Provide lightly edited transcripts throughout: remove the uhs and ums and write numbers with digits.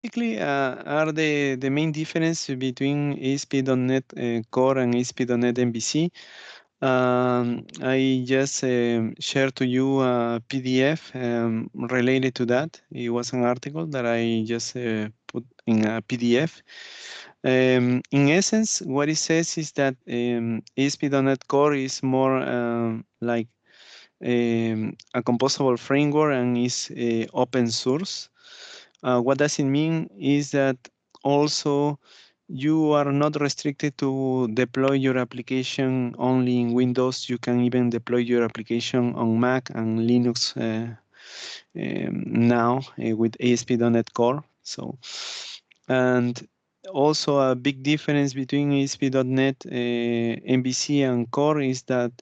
Basically, are the main difference between ASP.NET Core and ASP.NET MVC. I just shared to you a PDF related to that. It was an article that I just put in a PDF. In essence, what it says is that ASP.NET Core is more like a composable framework and is open source. What does it mean is that also you are not restricted to deploy your application only in Windows. You can even deploy your application on Mac and Linux now with ASP.NET Core. So, and also a big difference between ASP.NET MVC and Core is that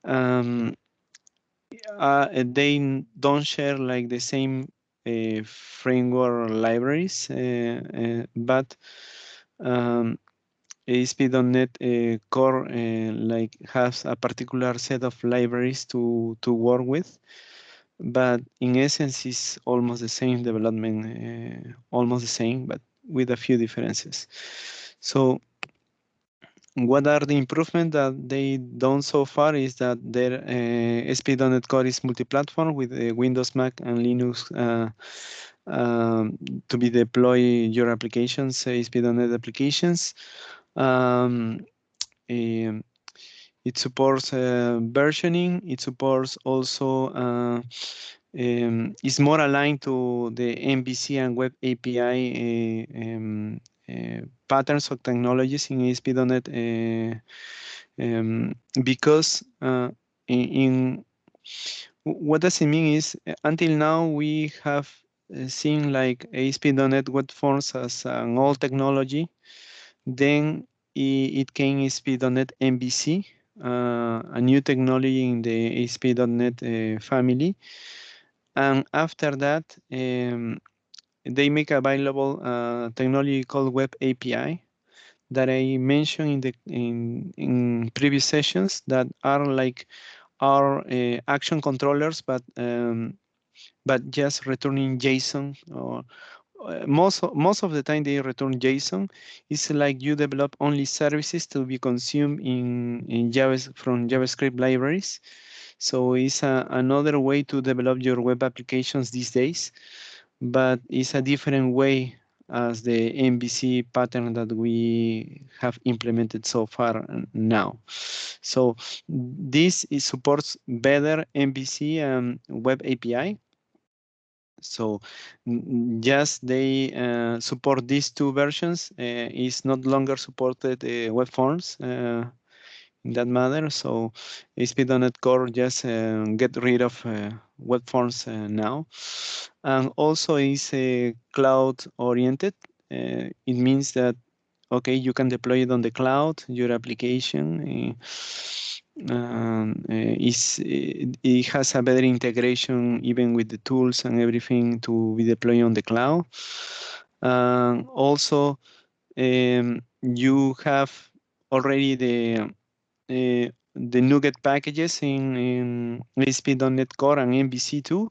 um, they don't share like the same framework libraries, but ASP.NET Core like has a particular set of libraries to work with, but in essence it's almost the same development, almost the same, but with a few differences. So what are the improvements that they done so far is that their ASP.NET Core is multi-platform with Windows, Mac, and Linux to be deploy your applications, ASP.NET applications. Um, um, it supports versioning. It supports also is more aligned to the MVC and Web API patterns of technologies in ASP.NET because in what does it mean is until now we have seen like ASP.NET Web Forms as an old technology. Then it came ASP.NET MVC, a new technology in the ASP.NET family. And after that, they make available technology called Web API that I mentioned in previous sessions that are like our action controllers, but just returning JSON or most of the time they return JSON. It's like you develop only services to be consumed in from JavaScript libraries. So it's another way to develop your web applications these days, but it's a different way as the MVC pattern that we have implemented so far now. So this supports better MVC and web API. So just they support these two versions. Is not longer supported web forms in that matter. So ASP.NET Core just get rid of web forms now. And also is cloud oriented. It means that okay, you can deploy it on the cloud, your application. It has a better integration even with the tools and everything to be deployed on the cloud. Also, you have already the NuGet packages in ASP.NET Core and MVC2,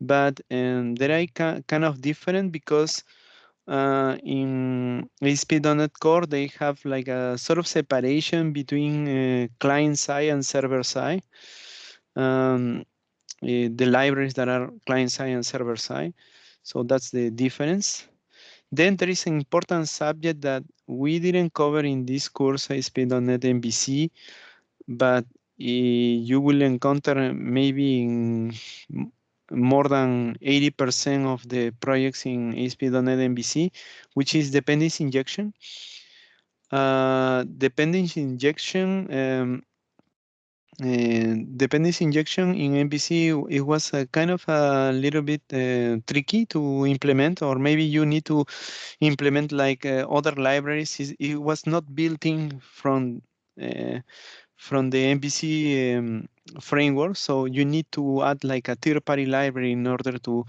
but they are kind of different because in ASP.NET Core, they have like a sort of separation between client side and server side. The libraries that are client side and server side. So that's the difference. Then there is an important subject that we didn't cover in this course, ASP.NET MVC, but you will encounter maybe in more than 80% of the projects in ASP.NET MVC, which is dependency injection. Dependency injection dependency injection in MVC, it was kind of a little bit tricky to implement, or maybe you need to implement like other libraries. It was not built in from the MVC framework, so you need to add like a third-party library in order to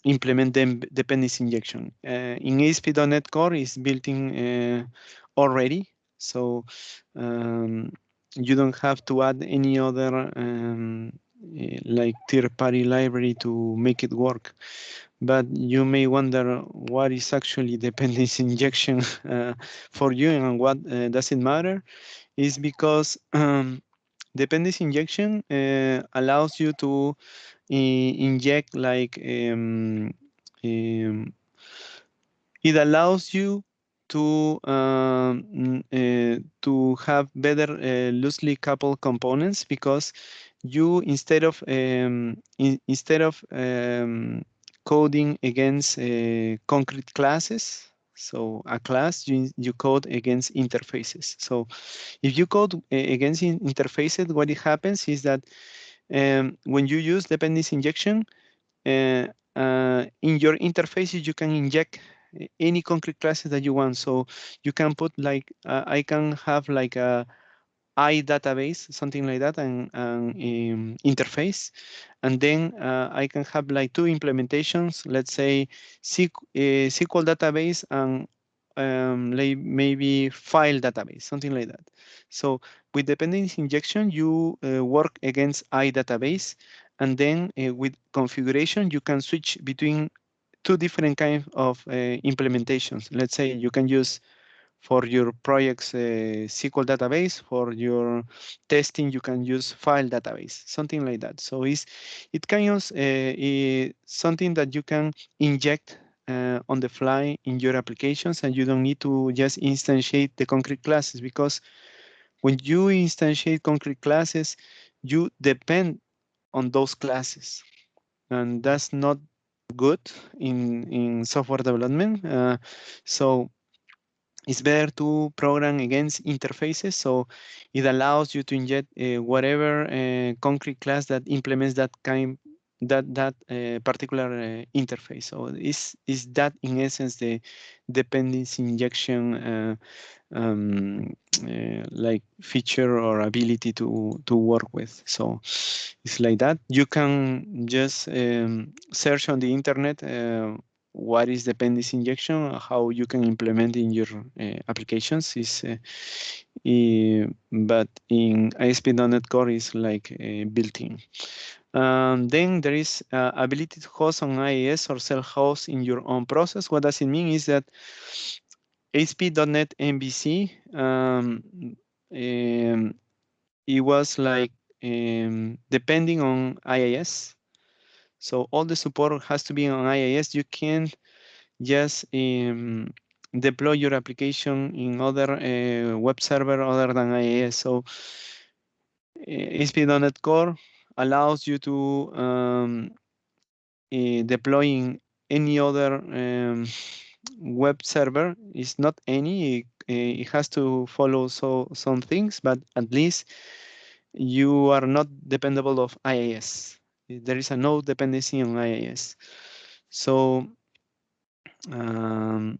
implement them dependency injection. In ASP.NET Core is built in already, so you don't have to add any other like third-party library to make it work. But you may wonder what is actually dependency injection for you and what does it matter? Is because dependency injection allows you to inject like it allows you to have better loosely coupled components, because you instead of coding against concrete classes, so a class, you code against interfaces. So if you code against interfaces, what it happens is that when you use dependency injection, uh, in your interfaces, you can inject any concrete classes that you want. So you can put like, I can have like a I database, something like that, and interface. And then I can have like two implementations, let's say SQL database and like maybe file database, something like that. So with dependency injection, you work against I database, and then with configuration, you can switch between two different kinds of implementations. Let's say you can use for your project's SQL database. For your testing, you can use file database, something like that. So it kind of something that you can inject on the fly in your applications, and you don't need to just instantiate the concrete classes, because when you instantiate concrete classes, you depend on those classes, and that's not good in software development. So it's better to program against interfaces, so it allows you to inject whatever concrete class that implements that particular interface. So is that in essence the dependency injection like feature or ability to work with. So it's like that. You can just search on the internet what is dependency injection, how you can implement in your applications. But in ASP.NET Core is like built-in. Then there is ability to host on IIS or self-host in your own process. What does it mean is that ASP.NET MVC, it was like depending on IIS. So all the support has to be on IIS. You can't just deploy your application in other web server other than IIS. So ASP.NET Core allows you to deploy in any other web server. It's not any, it has to follow some things, but at least you are not dependable of IIS. There is a no dependency on IIS. So um,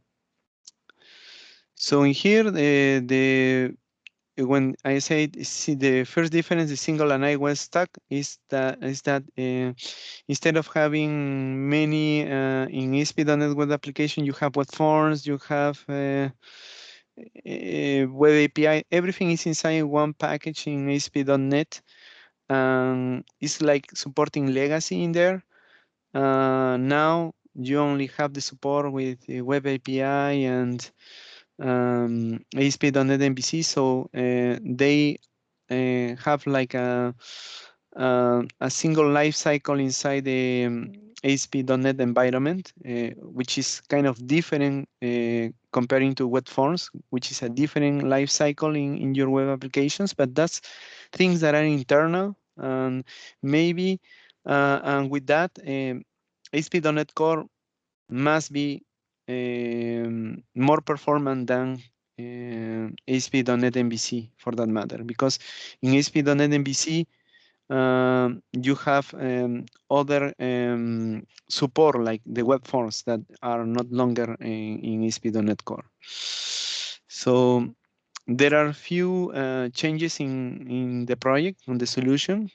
so in here, when I say see the first difference, the single and iOS stack is that instead of having many in ASP.NET Web application, you have web forms, you have web API. Everything is inside one package in ASP.NET. It's like supporting legacy in there. Now you only have the support with the web API and ASP.NET MVC, so they have like a single life cycle inside the ASP.NET environment, which is kind of different comparing to web forms, which is a different life cycle in your web applications, but that's things that are internal. And maybe, and with that, ASP.NET Core must be more performant than ASP.NET MVC for that matter, because in ASP.NET MVC you have other support like the web forms that are not longer in ASP.NET Core. So there are few changes in the project, on the solution.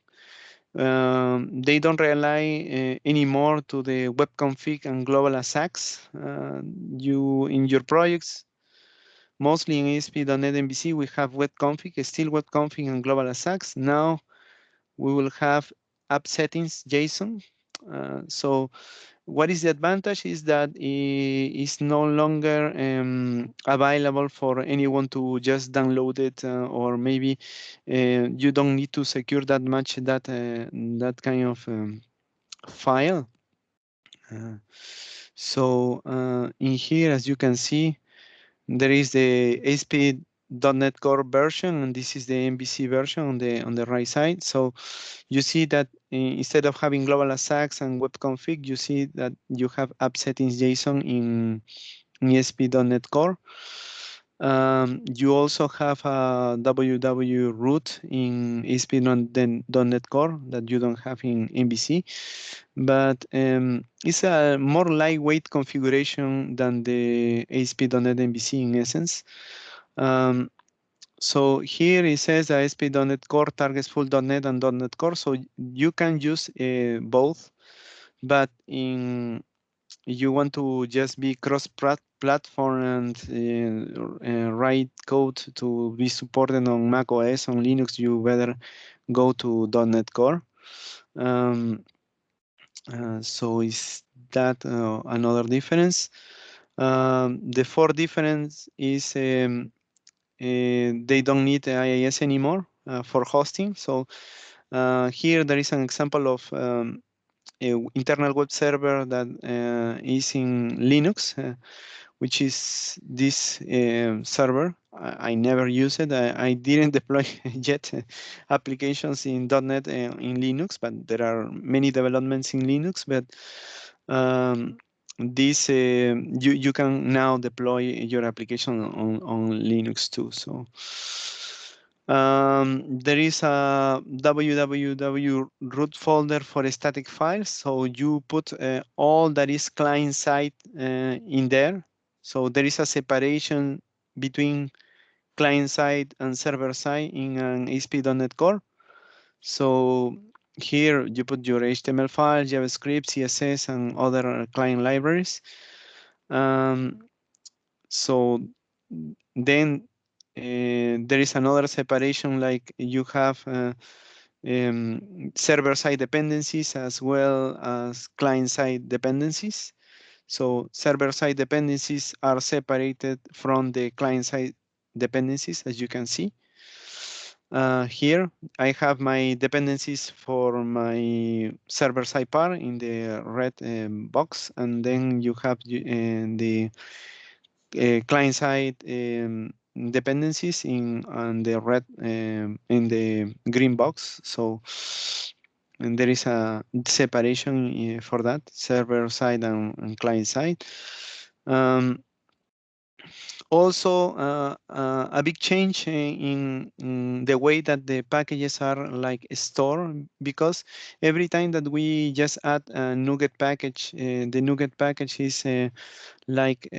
They don't rely anymore to the web config and global ASACs. You in your projects, mostly in ASP.NET MVC, we have web config, still web config and global ASACs. Now we will have app settings JSON. So What is the advantage is that it's no longer available for anyone to just download it, or maybe you don't need to secure that much that kind of file. In here, as you can see, there is the ASP.NET Core version, and this is the MVC version on the right side. So you see that instead of having global ASACs and web config, you see that you have app settings JSON in ASP.NET Core. You also have a www root in ASP.NET Core that you don't have in MVC, but it's a more lightweight configuration than the ASP.NET MVC in essence. So here it says that ASP.NET Core targets full .NET and .NET Core, so you can use both, but you want to just be cross-platform and write code to be supported on Mac OS, on Linux, you better go to .NET Core. So is that another difference? The fourth difference is they don't need IIS anymore for hosting. So here there is an example of internal web server that is in Linux, which is this server. I never use it. I didn't deploy yet applications in .NET in Linux, but there are many developments in Linux. But this you can now deploy your application on Linux too. So there is a www root folder for static files. So you put all that is client side in there. So there is a separation between client side and server side in an ASP.NET Core. So here you put your HTML file, JavaScript, CSS, and other client libraries. So then there is another separation, like you have server-side dependencies as well as client-side dependencies. So server-side dependencies are separated from the client-side dependencies, as you can see. Here, I have my dependencies for my server-side part in the red box, and then you have the client-side dependencies on the red in the green box. So and there is a separation for that server side and client side. Also, a big change in the way that the packages are like stored, because every time that we just add a NuGet package, the NuGet package is like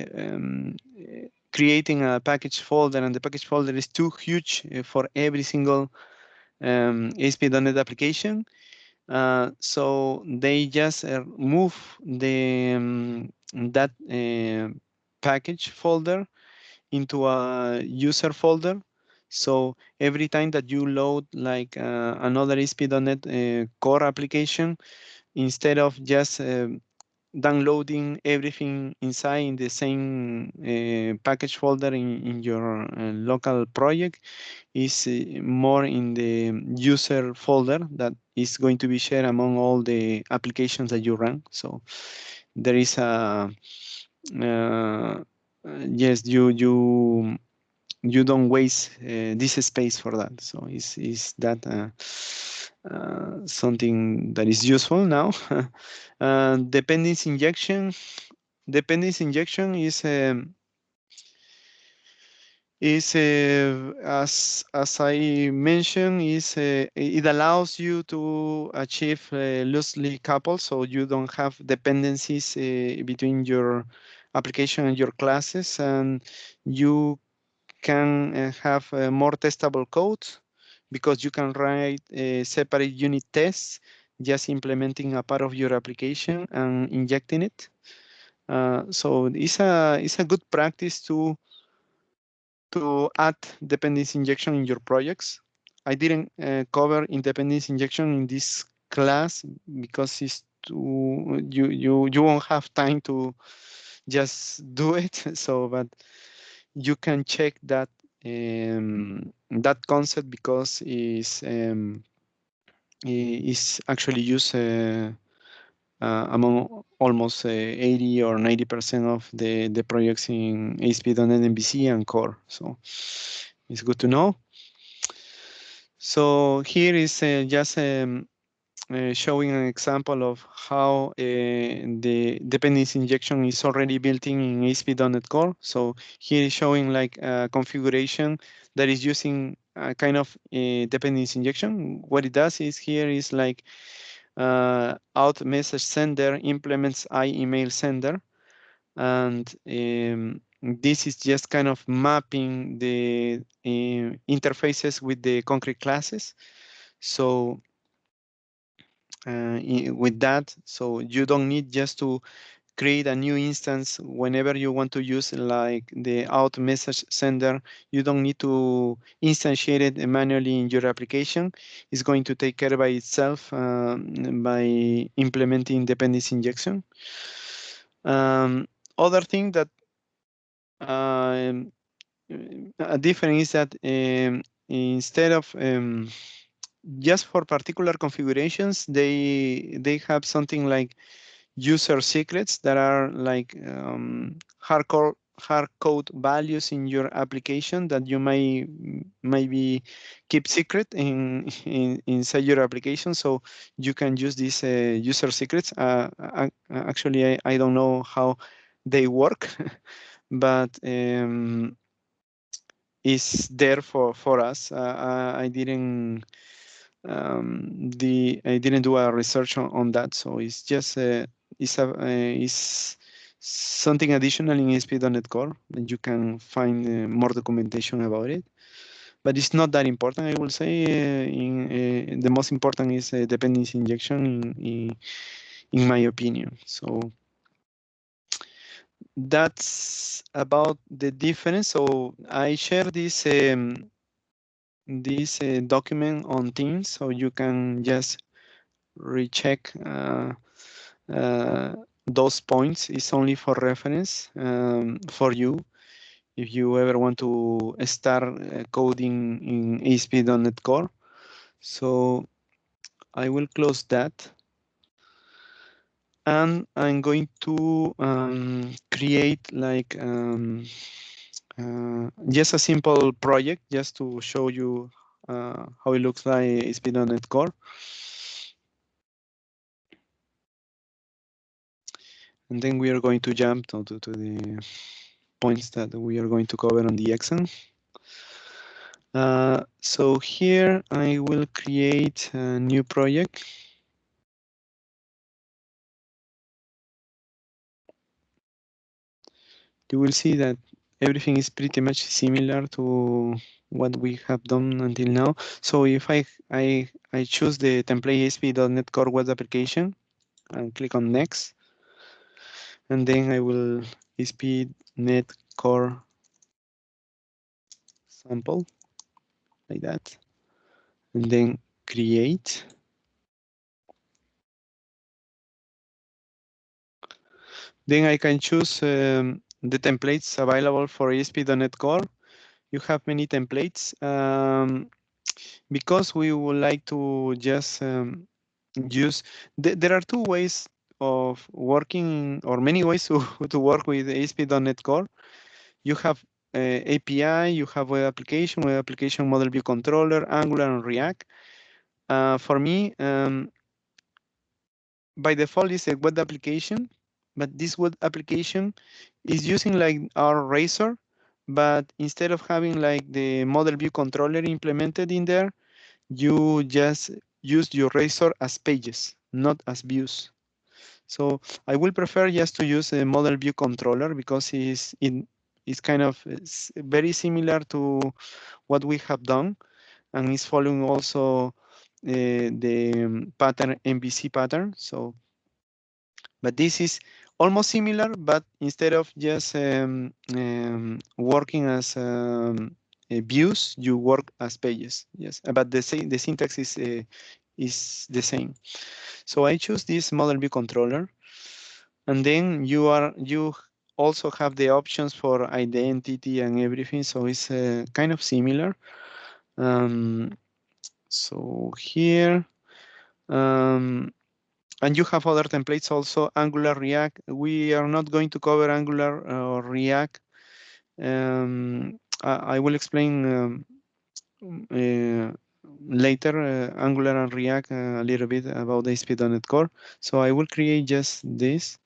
creating a package folder, and the package folder is too huge for every single ASP.NET application. So they just move that package folder into a user folder. So every time that you load like another ASP.NET core application, instead of just downloading everything inside in the same package folder in your local project, is more in the user folder that is going to be shared among all the applications that you run. So there is a yes, you don't waste this space for that. So is that something that is useful now? Dependency injection. Dependency injection is as I mentioned, is it allows you to achieve loosely coupled, so you don't have dependencies between your application and your classes, and you can have more testable code, because you can write separate unit tests, just implementing a part of your application and injecting it. So it's a good practice to add dependency injection in your projects. I didn't cover dependency injection in this class because it's you won't have time to just do it. So, but you can check that that concept because is actually used among almost 80 or 90% of the projects in ASP.NET MVC and Core. So it's good to know. So here is just showing an example of how the dependency injection is already built in ASP.NET Core. So here is showing like a configuration that is using a kind of dependency injection. What it does is here is like out message sender implements email sender, and this is just kind of mapping the interfaces with the concrete classes. So with that, so you don't need just to create a new instance whenever you want to use like the out message sender. You don't need to instantiate it manually in your application. It's going to take care by itself by implementing dependency injection. Other thing that a difference is that instead of just for particular configurations, they have something like user secrets that are like hard code values in your application that you may maybe keep secret inside your application. So you can use these user secrets. Actually, I don't know how they work, but it's there for us. I didn't I didn't do a research on that, so it's just it's something additional in ASP.NET Core, and you can find more documentation about it. But it's not that important, I will say. The most important is dependency injection, in my opinion. So that's about the difference. So I share this document on Teams, so you can just recheck those points. Is only for reference for you if you ever want to start coding in ASP.NET Core. So I will close that, and I'm going to create like just a simple project just to show you how it looks like ASP.NET Core. And then we are going to jump to the points that we are going to cover on the exam. So here I will create a new project. You will see that everything is pretty much similar to what we have done until now. So if I choose the template ASP.NET Core web application and click on next, and then I will ASP.NET Core sample like that, and then create. Then I can choose the templates available for ASP.NET Core. You have many templates. Because we would like to just use, there are two ways of working, or many ways to, to work with ASP.NET Core. You have API, you have web application model view controller, Angular, and React. For me, by default is a web application, but this web application is using like our Razor, but instead of having like the model view controller implemented in there, you just use your Razor as pages, not as views. So I will prefer just to use a model view controller because it's kind of very similar to what we have done, and it's following also the pattern MVC pattern. So but this is almost similar, but instead of just working as views, you work as pages. Yes, but the syntax is is the same. So I choose this model view controller, and then you also have the options for identity and everything. So it's kind of similar. So here, and you have other templates also, Angular, React. We are not going to cover Angular or React. I will explain later Angular and React a little bit about the ASP.NET Core. So I will create just this.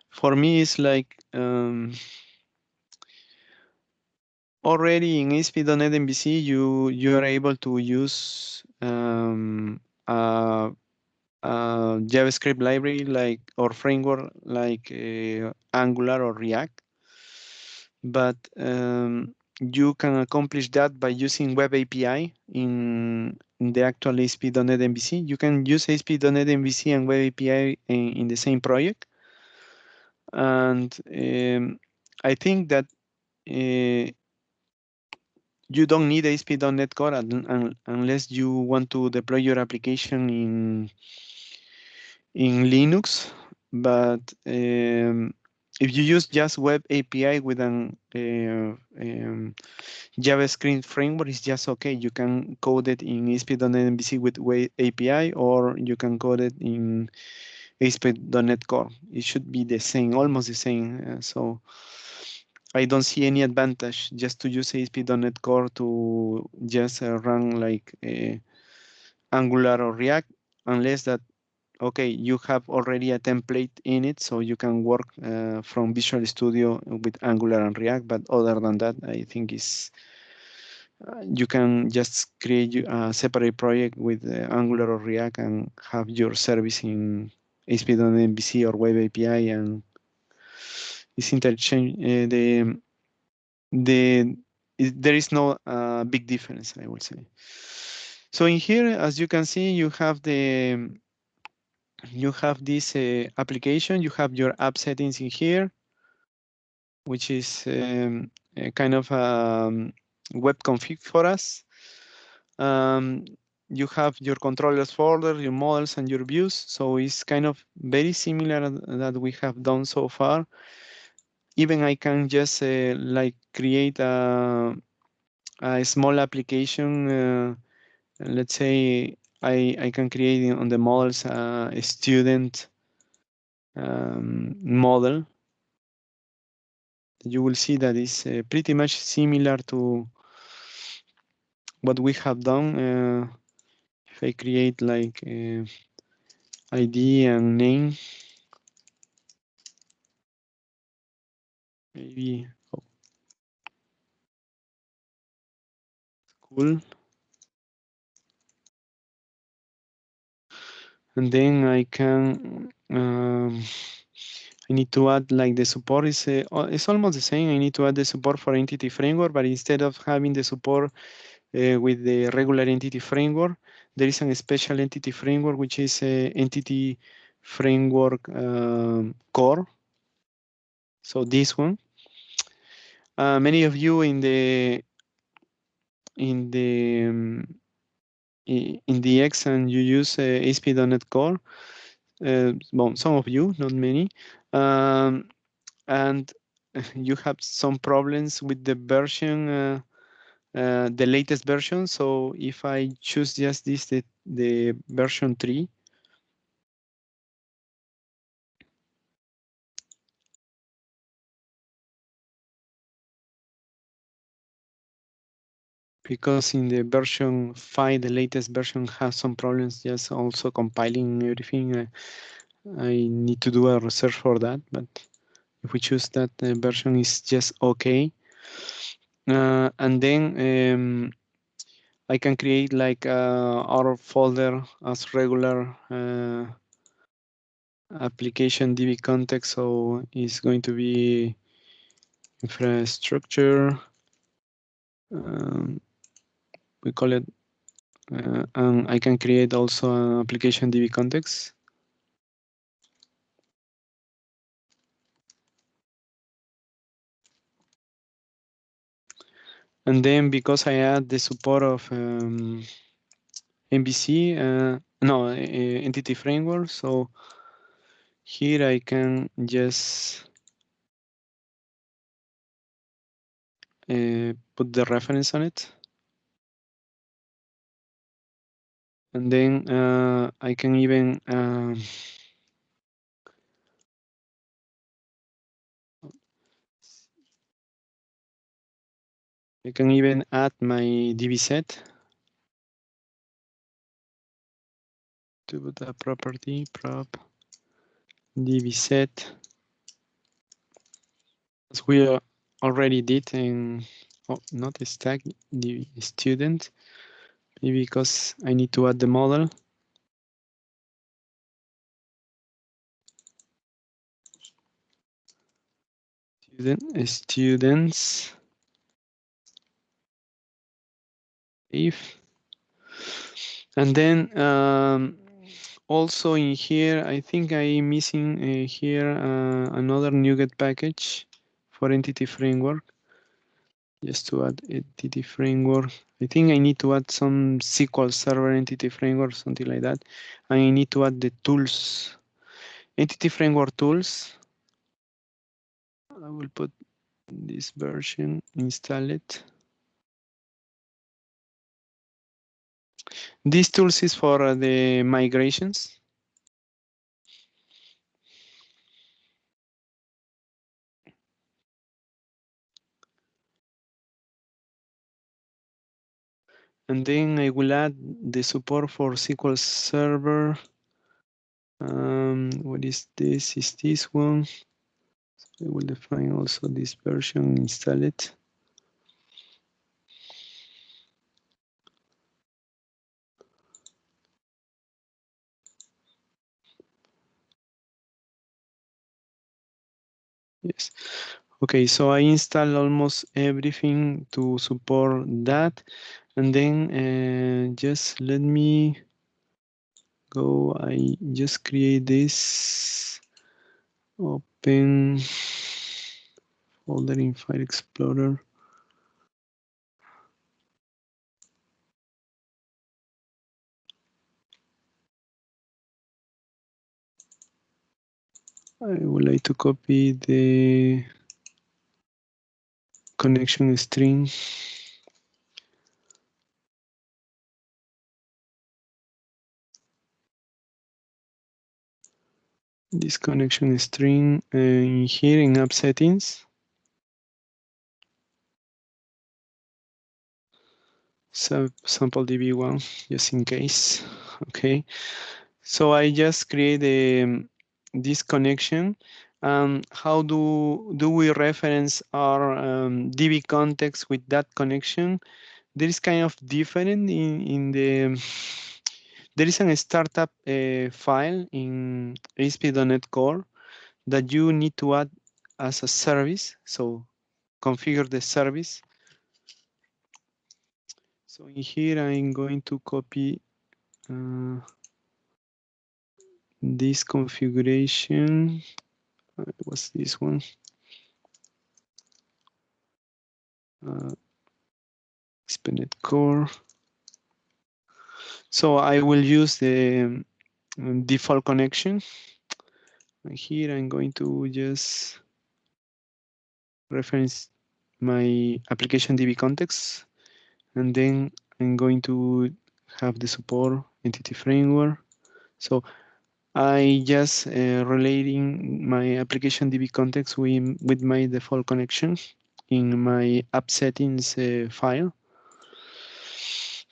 For me, it's like already in ASP.NET MVC, you are able to use a JavaScript library like or framework like Angular or React, but you can accomplish that by using Web API in the actual ASP.NET MVC. You can use ASP.NET MVC and Web API in the same project, and I think that you don't need ASP.NET Core unless you want to deploy your application in Linux. But if you use just Web API with an JavaScript framework, it's just okay. You can code it in ASP.NET MVC with Web API, or you can code it in ASP.NET Core. It should be the same, almost the same. So I don't see any advantage just to use ASP.NET Core to just run like Angular or React, unless that, okay, you have already a template in it, so you can work from Visual Studio with Angular and React. But other than that, I think you can just create a separate project with Angular or React and have your service in ASP.NET MVC or Web API, and it's interchange. There is no big difference, I would say. So in here, as you can see, you have this application. You have your app settings in here, which is a kind of web config for us. You have your controllers folder, your models, and your views. So it's kind of very similar that we have done so far. Even I can just like create a small application. Let's say I can create on the models a student model. You will see that is pretty much similar to what we have done. If I create like ID and name, maybe cool. And then I can, I need to add like the support is, it's almost the same. I need to add the support for entity framework, but instead of having the support with the regular entity framework, there is a special entity framework, which is entity framework core. So this one, many of you in the in the exam you use ASP.NET Core. Well, some of you, not many, and you have some problems with the version, the latest version. So if I choose just this, the version 3, because in the version 5, the latest version has some problems just also compiling everything. I need to do a research for that, but if we choose that version is just okay. And then I can create like our folder as regular application DB context. So it's going to be infrastructure. We call it, and I can create also an application DB context. And then because I add the support of MVC, Entity Framework, so here I can just put the reference on it. And then I can even add my DB set to put a property prop DB set, as we already did in not a stack DB student, maybe because I need to add the model. Students if, and then also in here I think I'm missing here another NuGet package for Entity Framework, just to add Entity Framework. I think I need to add some SQL Server Entity Framework, something like that, and I need to add the tools, Entity Framework tools. I will put this version, install it. These tools is for the migrations. And then I will add the support for SQL Server. What is this? Is this one? I will define also this version, install it. Yes. Okay, so I install almost everything to support that. And then just let me go. I just create this, open folder in File Explorer. I would like to copy the connection string. This connection string in here in app settings. So sample DB1, just in case. Okay. So I just create this connection. How do we reference our DB context with that connection? There is kind of different in the, there is a startup file in ASP.NET Core that you need to add as a service. So configure the service. So in here, I'm going to copy this configuration. What's this one? ASP.NET Core. So I will use the default connection. Here I'm going to just reference my application DB context, and then I'm going to have the support entity framework. So I just relating my application DB context with my default connection in my app settings file.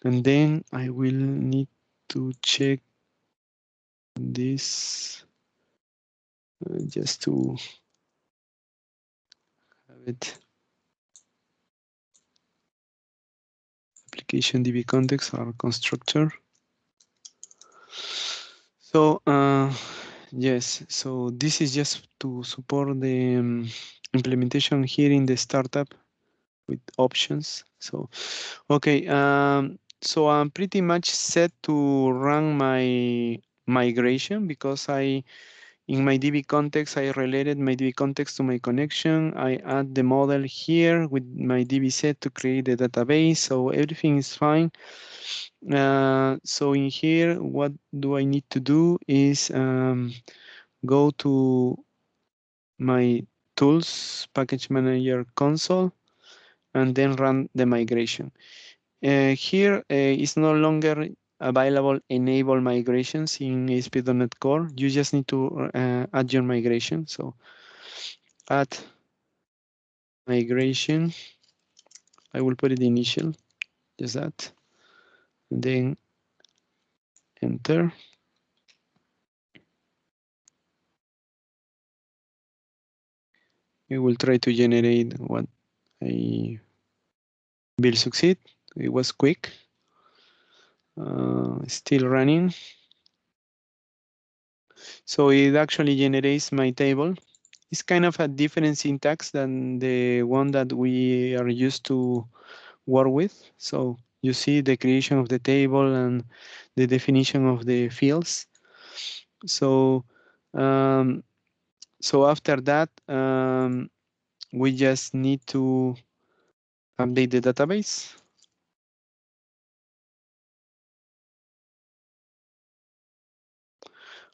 And then I will need to check this just to have it. Application DB context or constructor. So yes, so this is just to support the implementation here in the startup with options. So okay, so I'm pretty much set to run my migration because I In my DB context, I related my DB context to my connection. I add the model here with my DB set to create the database. So everything is fine. So in here, what do I need to do is go to my tools package manager console and then run the migration. Here is no longer available enable migrations in ASP.NET Core. You just need to add your migration. So add migration. I will put it initial, just that. And then enter. We will try to generate what I will succeed. It was quick. Still running. So it actually generates my table. It's kind of a different syntax than the one that we are used to work with. So you see the creation of the table and the definition of the fields. So after that, we just need to update the database.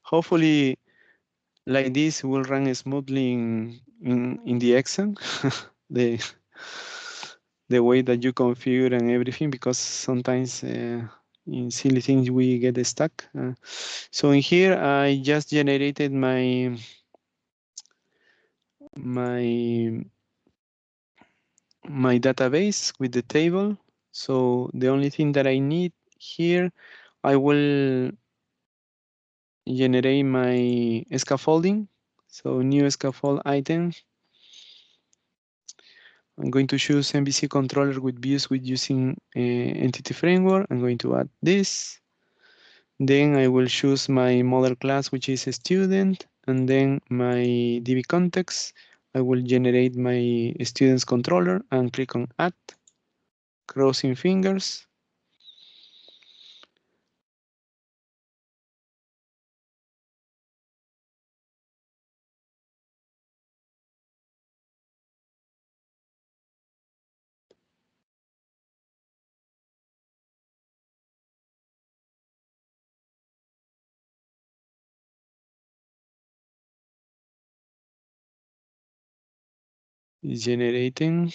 Hopefully, like this will run smoothly in the exam. the way that you configure and everything, because sometimes in silly things we get stuck. So in here, I just generated my database with the table. So the only thing that I need here, I will generate my scaffolding. So new scaffold item. I'm going to choose MVC controller with views with using entity framework. I'm going to add this. Then I will choose my model class, which is a student, and then my DB context. I will generate my students controller and click on add, crossing fingers. It's generating.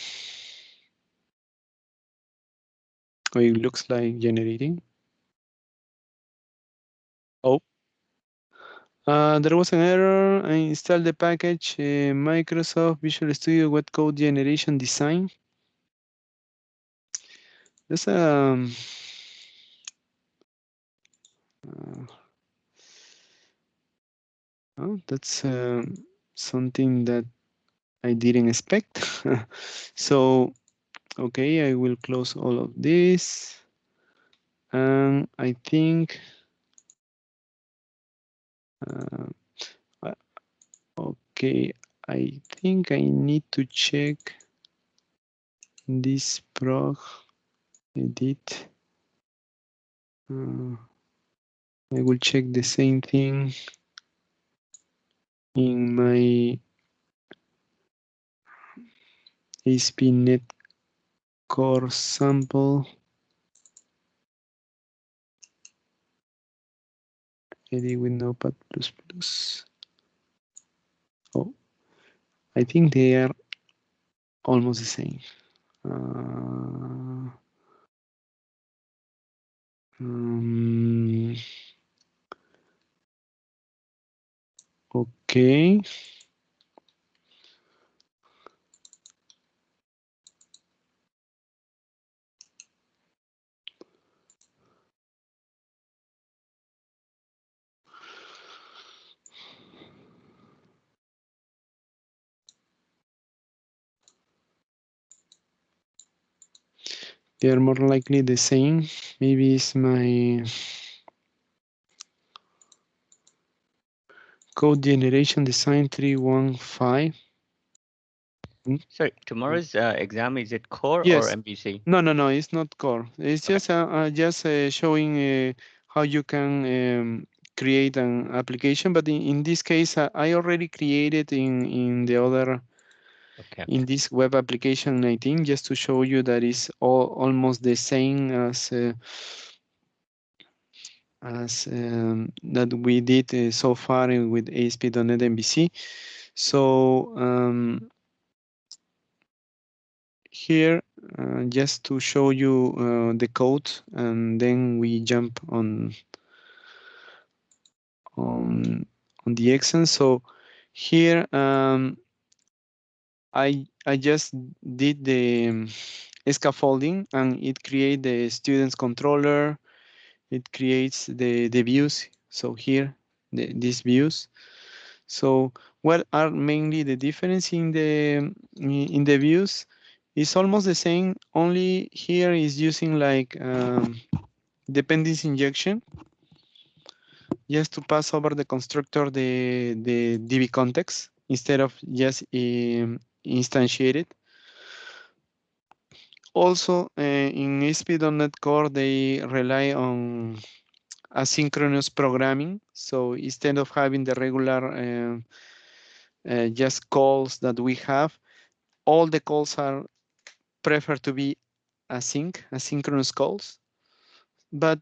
Oh, it looks like generating. Oh. There was an error. I installed the package Microsoft Visual Studio Web Code Generation Design. That's that's something that I didn't expect. So, okay, I will close all of this. And I think, okay, I think I need to check this prog edit. I will check the same thing in my ASP.NET Core sample. Edit with Notepad++. Oh, I think they are almost the same. Okay. They are more likely the same. Maybe it's my code generation design 315. Sorry, tomorrow's exam, is it core Yes. or MVC? No, it's not core. It's just showing how you can create an application, but in this case, I already created in the other, in this web application 19, just to show you that it's almost the same as that we did so far with ASP.NET MVC. So here, just to show you the code, and then we jump on the exam. So here I just did the scaffolding, and it creates the students controller. It creates the views. So here, these views. So what are mainly the difference in the views? It's almost the same. Only here is using like dependency injection, just to pass over the constructor the DB context instead of just instantiate it. Also, in ASP.NET Core, they rely on asynchronous programming. So instead of having the regular just calls that we have, all the calls are prefer to be asynchronous calls. But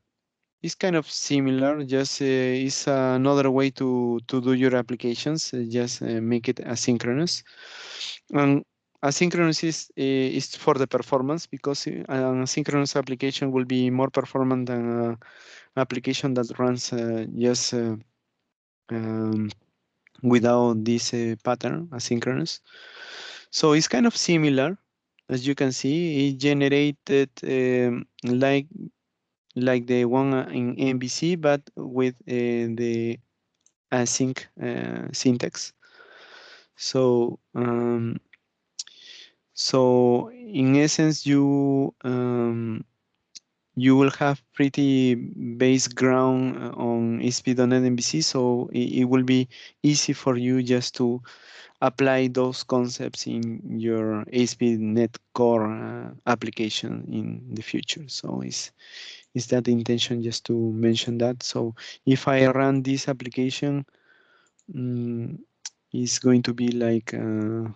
it's kind of similar, just it's another way to do your applications, just make it asynchronous. And asynchronous is for the performance, because an asynchronous application will be more performant than an application that runs just um, without this pattern, asynchronous. So it's kind of similar. As you can see, it generated like the one in MVC, but with the async syntax. So so in essence, you will have pretty base ground on ASP.NET MVC, so it will be easy for you just to apply those concepts in your ASP.NET Core application in the future. So is that the intention, just to mention that? So if I run this application, it's going to be like uh,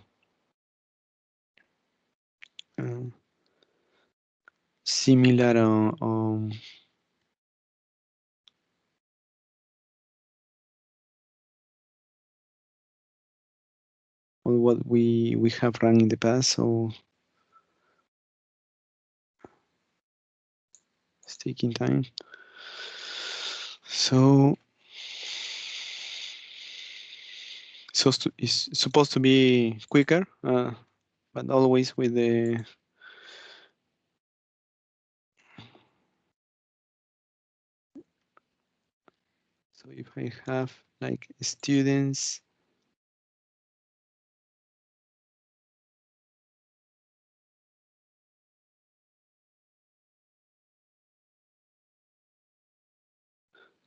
similar on what we have run in the past. So it's taking time. So it's supposed to be quicker, but always with the so if I have like students,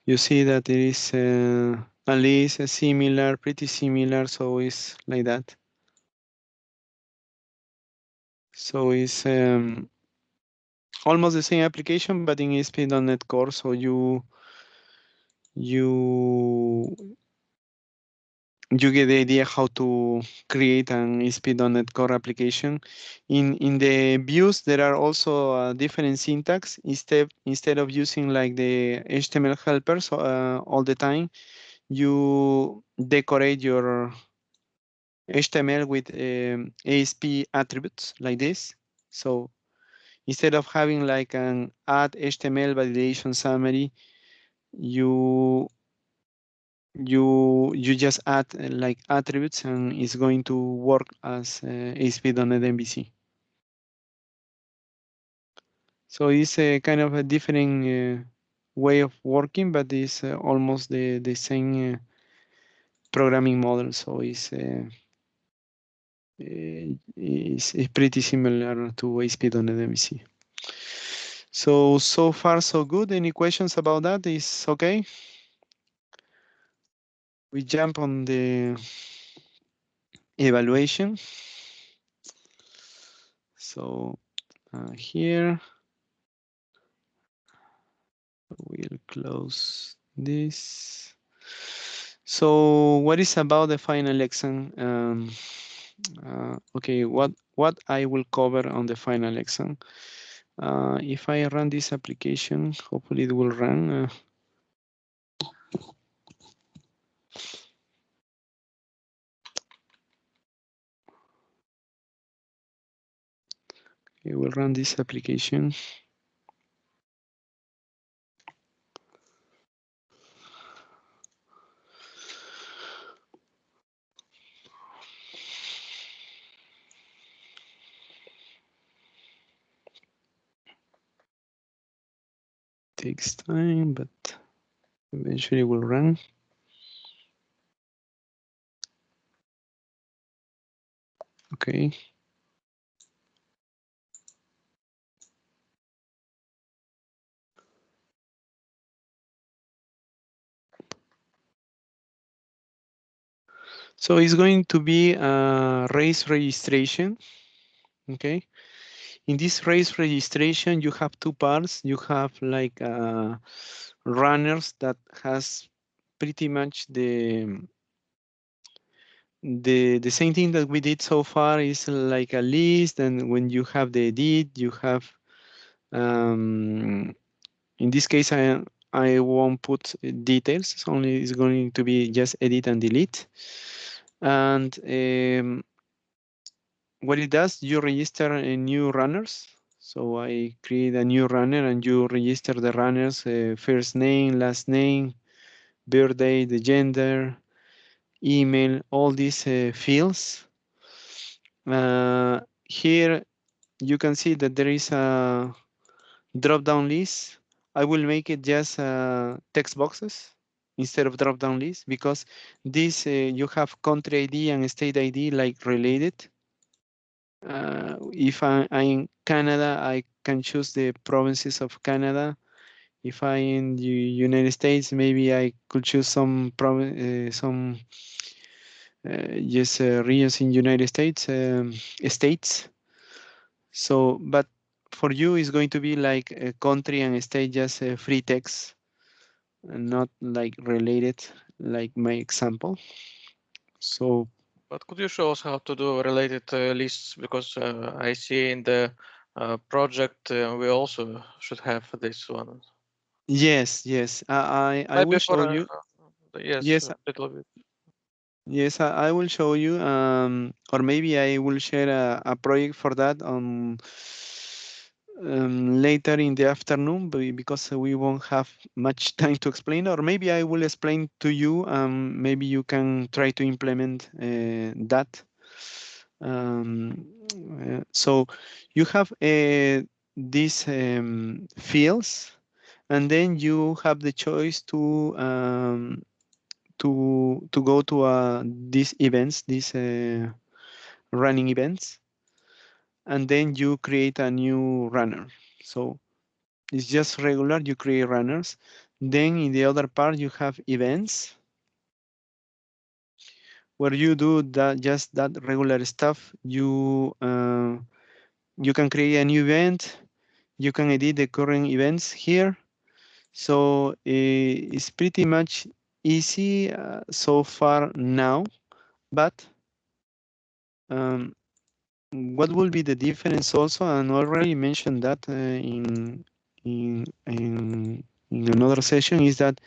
you see that it is at least a similar, pretty similar. So it's like that. So it's almost the same application, but in ASP.NET Core. So you get the idea how to create an ASP.NET Core application. In the views, there are also different syntax. Instead of using like the HTML helpers all the time, you decorate your HTML with ASP attributes like this. So instead of having like an add HTML validation summary, you you just add like attributes, and it's going to work as ASP.NET MVC. So it's a kind of a different way of working, but it's almost the same programming model. So it's pretty similar to ASP.NET MVC. So far so good. Any questions about that? Is okay? We jump on the evaluation. So here we'll close this. So what is about the final exam? Okay, what I will cover on the final exam. If I run this application, hopefully it will run. It will run this application. Takes time, but eventually will run. Okay. So it's going to be a race registration. Okay. In this race registration, you have two parts. You have like runners that has pretty much the same thing that we did so far is like a list, and when you have the edit, you have in this case I won't put details. It's only it's going to be just edit and delete. And what it does, you register a new runners. So I create a new runner and you register the runners, first name, last name, birthday, the gender, email, all these fields. Here you can see that there is a drop-down list. I will make it just text boxes instead of drop-down list because this you have country ID and state ID like related. If I'm in Canada, I can choose the provinces of Canada. If I'm in the United States, maybe I could choose some regions in United States, states. So, but for you, it's going to be like a country and state, just free text, and not like related, like my example. So, But could you show us how to do related lists? Because I see in the project we also should have this one. yes, I will Maybe show for you. yes, Yes, a little bit. yes, I will show you, or maybe I will share a project for that on later in the afternoon because we won't have much time to explain, or maybe I will explain to you. Maybe you can try to implement that. So you have these fields, and then you have the choice to go to these events, these running events, and then you create a new runner. So it's just regular, you create runners. Then in the other part, you have events where you do that, just that regular stuff. You can create a new event. You can edit the current events here. So it's pretty much easy so far now, but um, what will be the difference also, and already mentioned that in another session, is that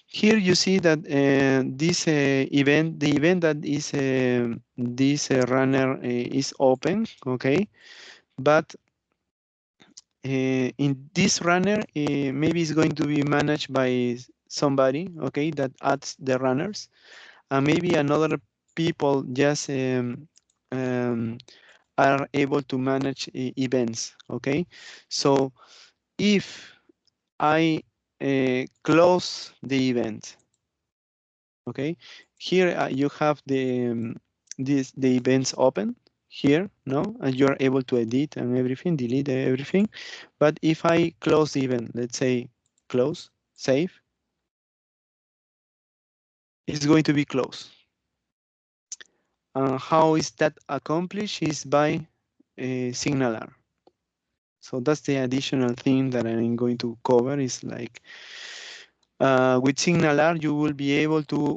here you see that this event, the event that is this runner is open, okay, but in this runner maybe it's going to be managed by somebody, okay, that adds the runners, and maybe another people just um, are able to manage events, okay? So if I close the event, okay, here you have the events open here, no, and you are able to edit and everything, delete everything. But if I close the event, let's say close, save, it's going to be closed. How is that accomplished? Is by Signalr. So that's the additional thing that I'm going to cover, is like With Signalr, you will be able to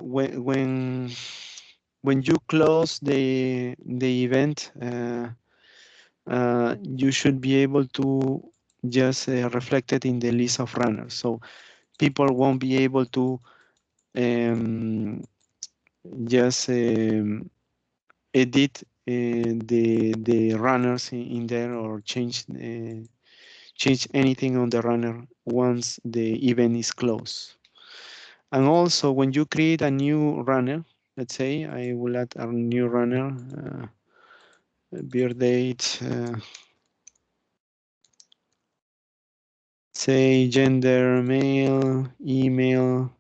when you close the event, you should be able to just reflect it in the list of runners. So people won't be able to just edit the runners in there or change anything on the runner once the event is closed. And also when you create a new runner, let's say I will add a new runner, beer date, say gender, male, email,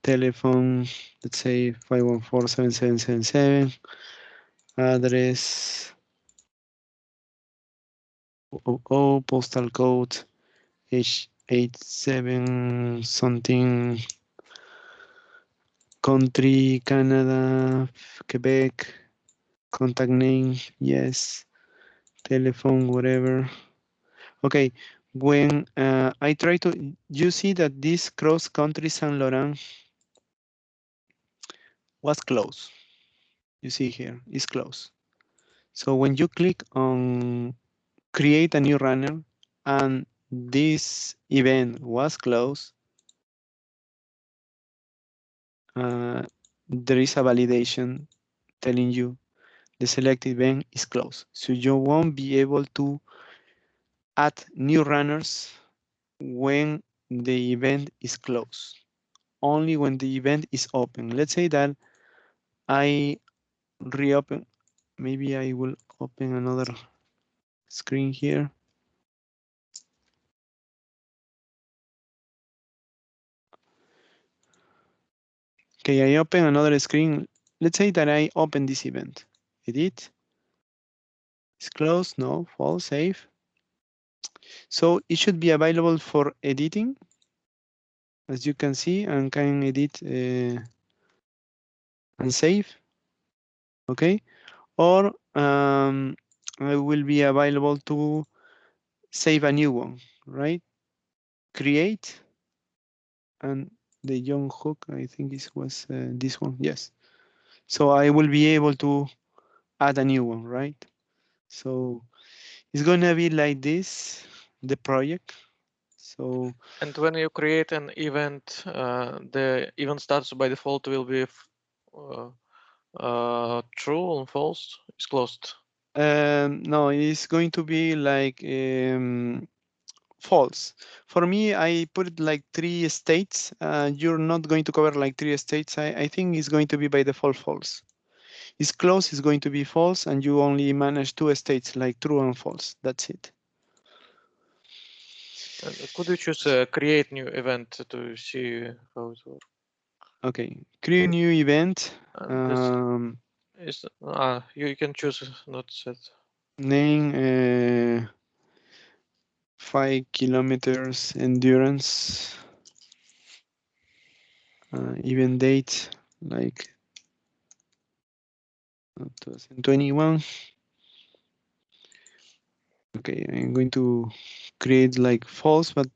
telephone, let's say 514-7777, address, postal code, H87 something, country, Canada, Quebec, contact name, yes, telephone, whatever. Okay, when I try to, you see that this cross-country Saint Laurent was closed. You see here, it's closed. So when you click on create a new runner and this event was closed, there is a validation telling you the selected event is closed. So you won't be able to add new runners when the event is closed, only when the event is open. Let's say that I reopen, maybe I will open another screen here. Okay, I open another screen. Let's say that I open this event. Edit. It's closed. No, false, save. So it should be available for editing, as you can see, and can edit and save. Okay, or it will be available to save a new one, right? Create, and the young hook, I think it was this one. Yes. So I will be able to add a new one, right? So it's gonna be like this, the project. So And when you create an event, the event status by default will be true and false. It's closed. no, it's going to be like false. For me, I put it like 3 states. You're not going to cover like 3 states. I think it's going to be by default false. It's close is going to be false, and you only manage 2 states like true and false. That's it. And could you choose create new event to see how it works? Okay, create new event. Is you can choose not set. Name 5 kilometers endurance. Event date like 2021. Okay, I'm going to create like false, but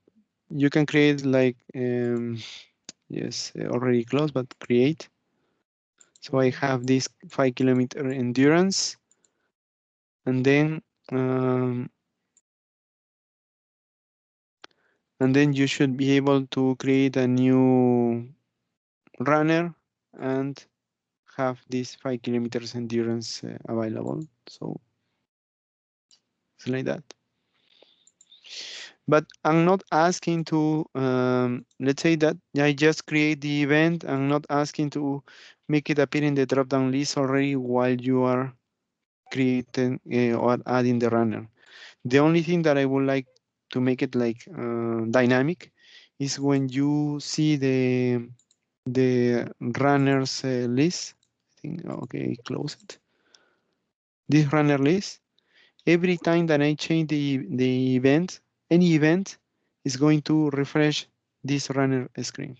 you can create like yes, already closed, but create. So I have this 5 kilometer endurance, and then you should be able to create a new runner and have this 5 kilometers endurance available. So it's like that. But I'm not asking to, let's say that I just create the event. I'm not asking to make it appear in the drop-down list already while you are creating or adding the runner. The only thing that I would like to make it like dynamic is when you see the runners list. I think, okay, close it. This runner list. Every time that I change the event, any event is going to refresh this runner screen.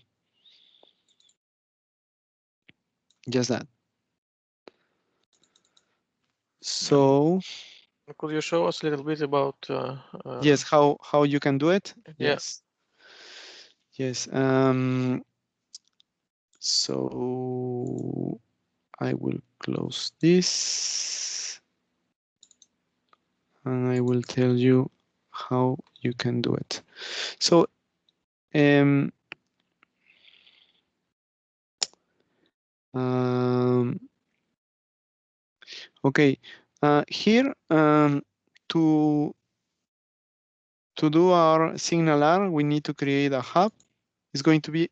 Just that. So Could you show us a little bit about? yes, how you can do it? Yeah. Yes. Yes. So I will close this and I will tell you how you can do it. So okay, here to do our Signalr, we need to create a hub. It's going to be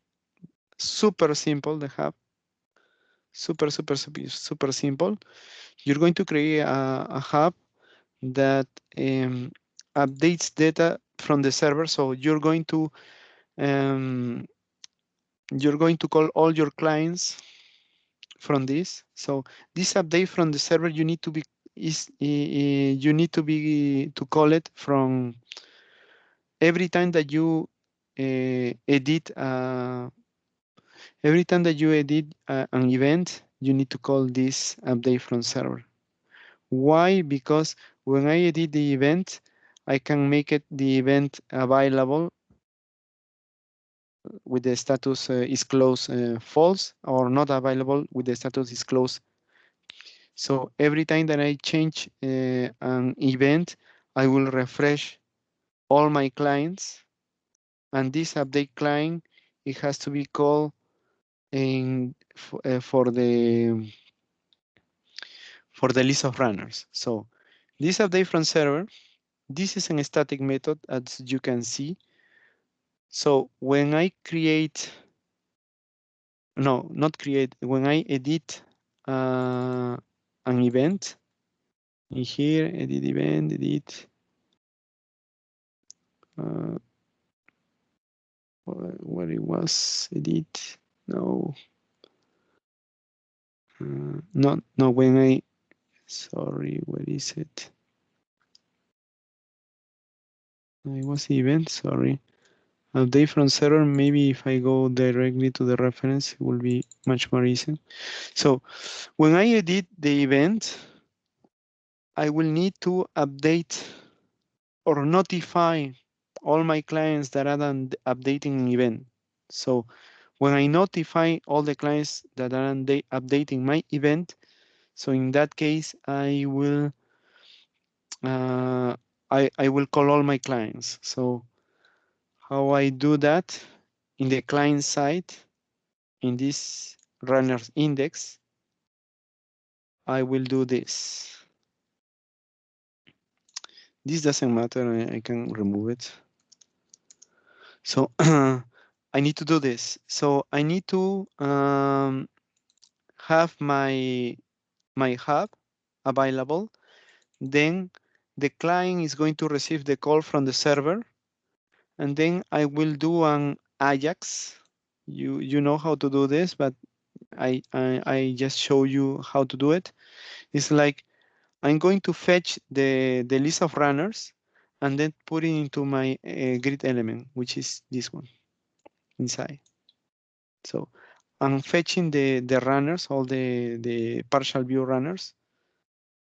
super simple, the hub. Super simple. You're going to create a hub that updates data from the server. So you're going to call all your clients from this. So this update from the server, you need to be to call it from every time that you edit an event. You need to call this update from server. Why? Because when I edit the event, I can make the event available with the status is closed false, or not available with the status is closed. So every time that I change an event, I will refresh all my clients, and this update client, it has to be called for the list of runners. So this update from server, this is a static method, as you can see. So when I create, no, not create, when I edit an event, in here, edit event, edit, where it was, edit, no, no, when I, sorry, where is it? It was event, sorry. Update from server, maybe if I go directly to the reference, it will be much more easy. So when I edit the event, I will need to update or notify all my clients that are updating an event. So when I notify all the clients that are updating my event, so in that case, I will I will call all my clients. So how I do that in the client side, in this runners index, I will do this. This doesn't matter, I can remove it. So I need to do this. So I need to have my hub available. Then the client is going to receive the call from the server, and then I will do an Ajax. You know how to do this, but I just show you how to do it. It's like I'm going to fetch the list of runners and then put it into my grid element, which is this one inside. So I'm fetching the runners, all the partial view runners,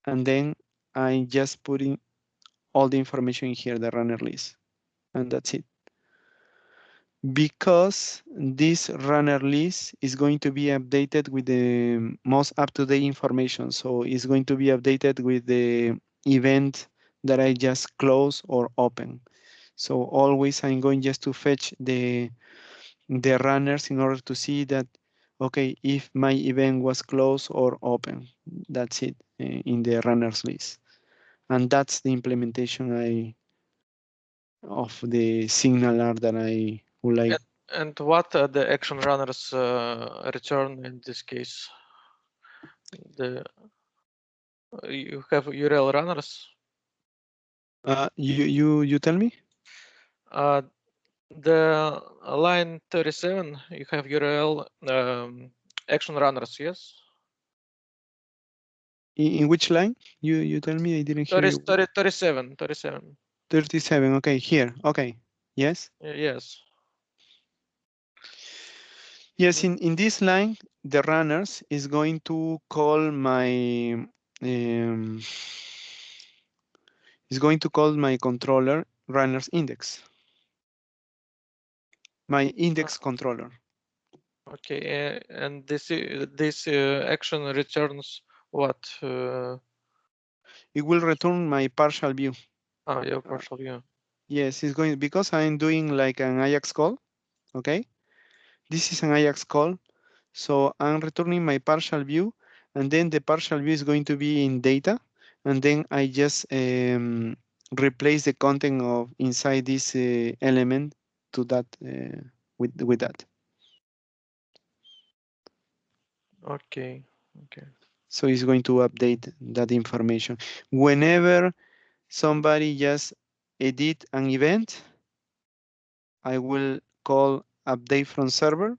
and then I'm just putting all the information in here, the runner list, and that's it. Because this runner list is going to be updated with the most up-to-date information. So it's going to be updated with the event that I just close or open. So always I'm going just to fetch the runners in order to see that, okay, if my event was closed or open. That's it in the runners list. And that's the implementation of the Signalr that I would like. And what the action runners return in this case? You have URL runners. You tell me. The line 37, you have URL action runners, yes? In which line? You tell me, I didn't hear you. 37. 37, okay, here, okay, yes? Yes. Yes, in this line, the runners is going to call my, is going to call my controller runners index. my index controller. Okay, and this action returns what? It will return my partial view. Your partial view. Yes, it's going because I'm doing like an Ajax call. Okay, this is an Ajax call, so I'm returning my partial view, and then the partial view is going to be in data, and then I just replace the content of inside this element to that with that. Okay. So it's going to update that information whenever somebody just edit an event. I will call update from server,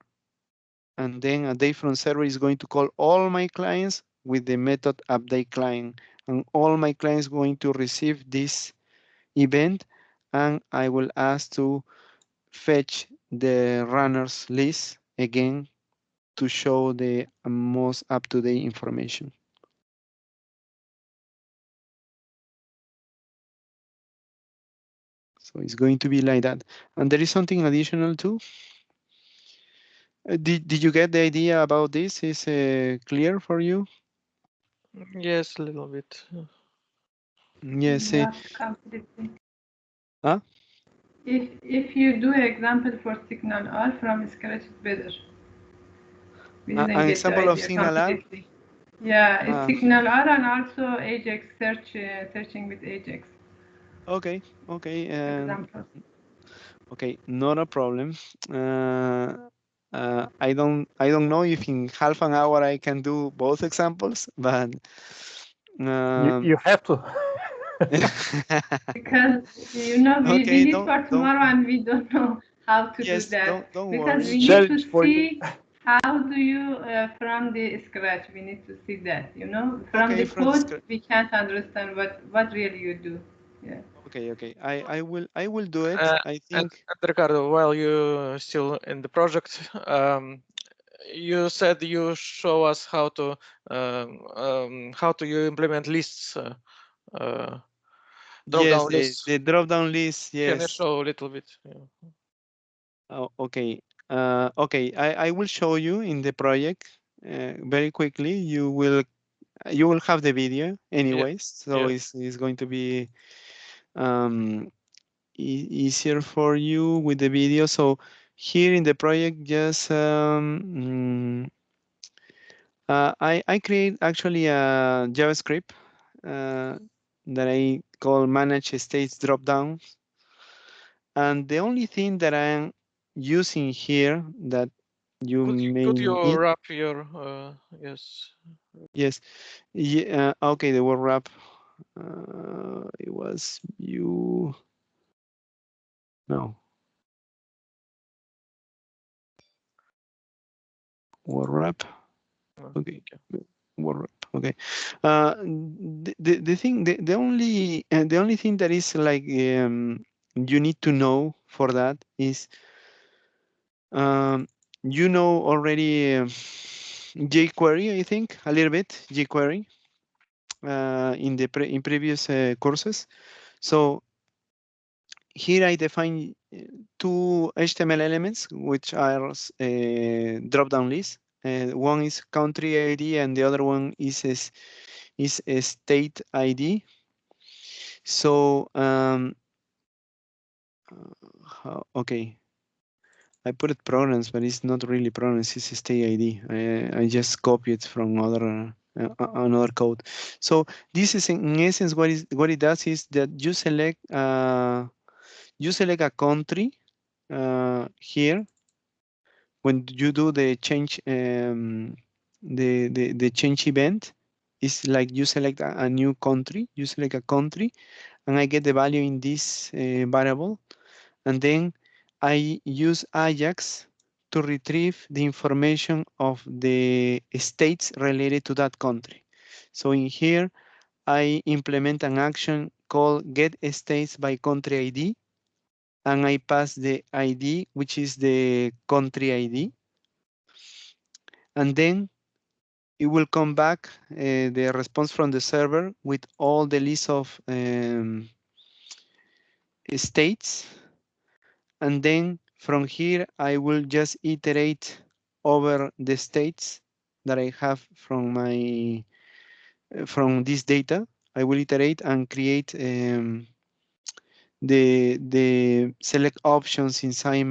and then update from server is going to call all my clients with the method update client, and all my clients going to receive this event, and I will ask to fetch the runners list again to show the most up-to-date information. So it's going to be like that. And there is something additional too. Did you get the idea about this? Is clear for you? Yes, a little bit. Yes. Not completely. Huh? If you do example for Signalr from scratch, it's better. We didn't An get example the of idea Signalr? completely. Yeah, it's Signalr and also Ajax searching with Ajax. Okay. Example. Okay, not a problem. I don't know if in half an hour I can do both examples, but You have to. Because we okay, need for tomorrow and we don't know how to do that. don't Because worry. we need Challenge to for you. see how do you from the scratch. We need to see that, from Okay, the from code scratch. we can't understand what really you do. Yeah. Okay. I will do it. I And think. Ricardo, while you still in the project, you said you show us how to you implement lists, drop-down Yes, lists. the drop-down list. Can you Yes. show a little bit? Yeah. Oh, okay. Okay. I will show you in the project very quickly. You will have the video anyways, so Yeah. it's going to be easier for you with the video. So here in the project, just I create actually a JavaScript that I call manage states dropdown, and the only thing that I'm using here that you may Could you need. wrap your yes? Yes. Yeah. Okay. The word wrap. It was you. No. Word wrap. Okay. Word wrap. Okay. The thing, the only thing that is like you need to know for that is you know already jQuery, I think a little bit jQuery in the in previous courses. So here I define two HTML elements, which are drop-down lists. One is country ID, and the other one is a state ID. So, okay, I put it programs, but it's not really programs. It's a state ID. I just copy it from another code. So this is in essence what it does is that you select a country here when you do the change the change event. It's like you select a new country, you select a country, and I get the value in this variable, and then I use Ajax to retrieve the information of the states related to that country. So in here I implement an action called get states by country ID, and I pass the ID, which is the country ID, and then it will come back the response from the server with all the list of states, and then from here, I will just iterate over the states that I have from my from this data. I will iterate and create the select options inside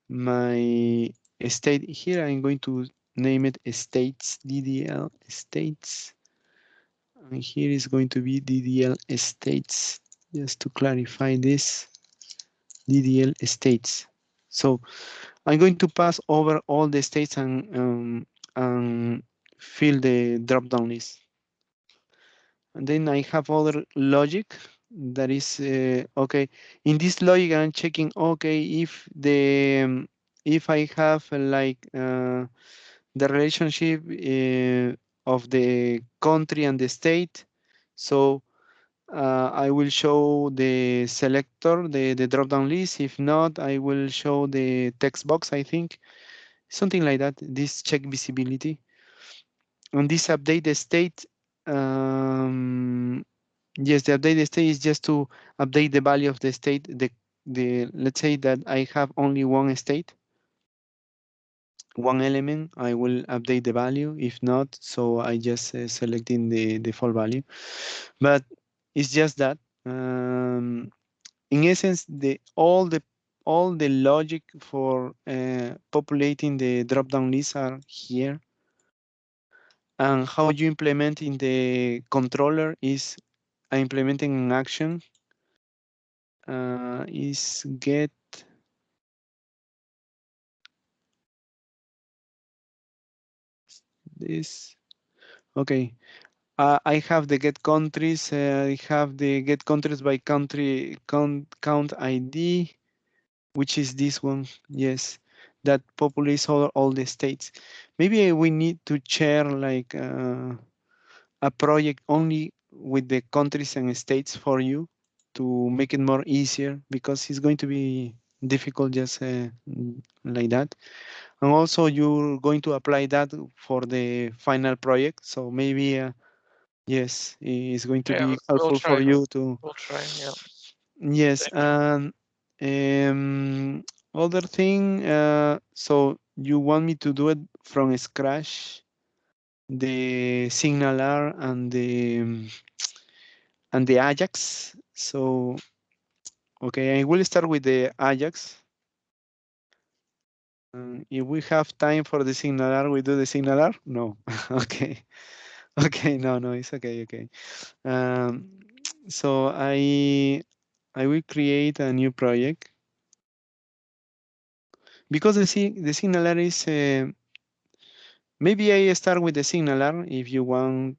my state. Here I'm going to name it states, DDL states, and here is going to be DDL states, just to clarify this, DDL states. So I'm going to pass over all the states and fill the drop-down list. And then I have other logic that is okay. In this logic, I'm checking okay if I have the relationship of the country and the state. So I will show the selector, the drop-down list. If not, I will show the text box, I think. Something like that, this check visibility. On this update the state, yes, the update the state is just to update the value of the state. Let's say that I have only one state, one element, I will update the value. If not, so I just selecting the default value. But it's just that. In essence, all the logic for populating the drop-down lists are here. And how you implement in the controller is implementing an action is get this. Okay, I have the get countries. I have the get countries by country count ID, which is this one. Yes, that populates all the states. Maybe we need to share like a project only with the countries and states for you to make it more easier, because it's going to be difficult just like that. And also you're going to apply that for the final project. So maybe, yes, it's going to Yeah, be we'll helpful for try. you to, We'll try. Yeah. yes. Thank you. And other thing, so you want me to do it from scratch, the Signalr and the Ajax. So, okay, I will start with the Ajax. If we have time for the Signalr, we do the Signalr? No. Okay. Okay, no, it's okay, okay. So I will create a new project, because the Signalr is maybe I start with the Signalr if you want.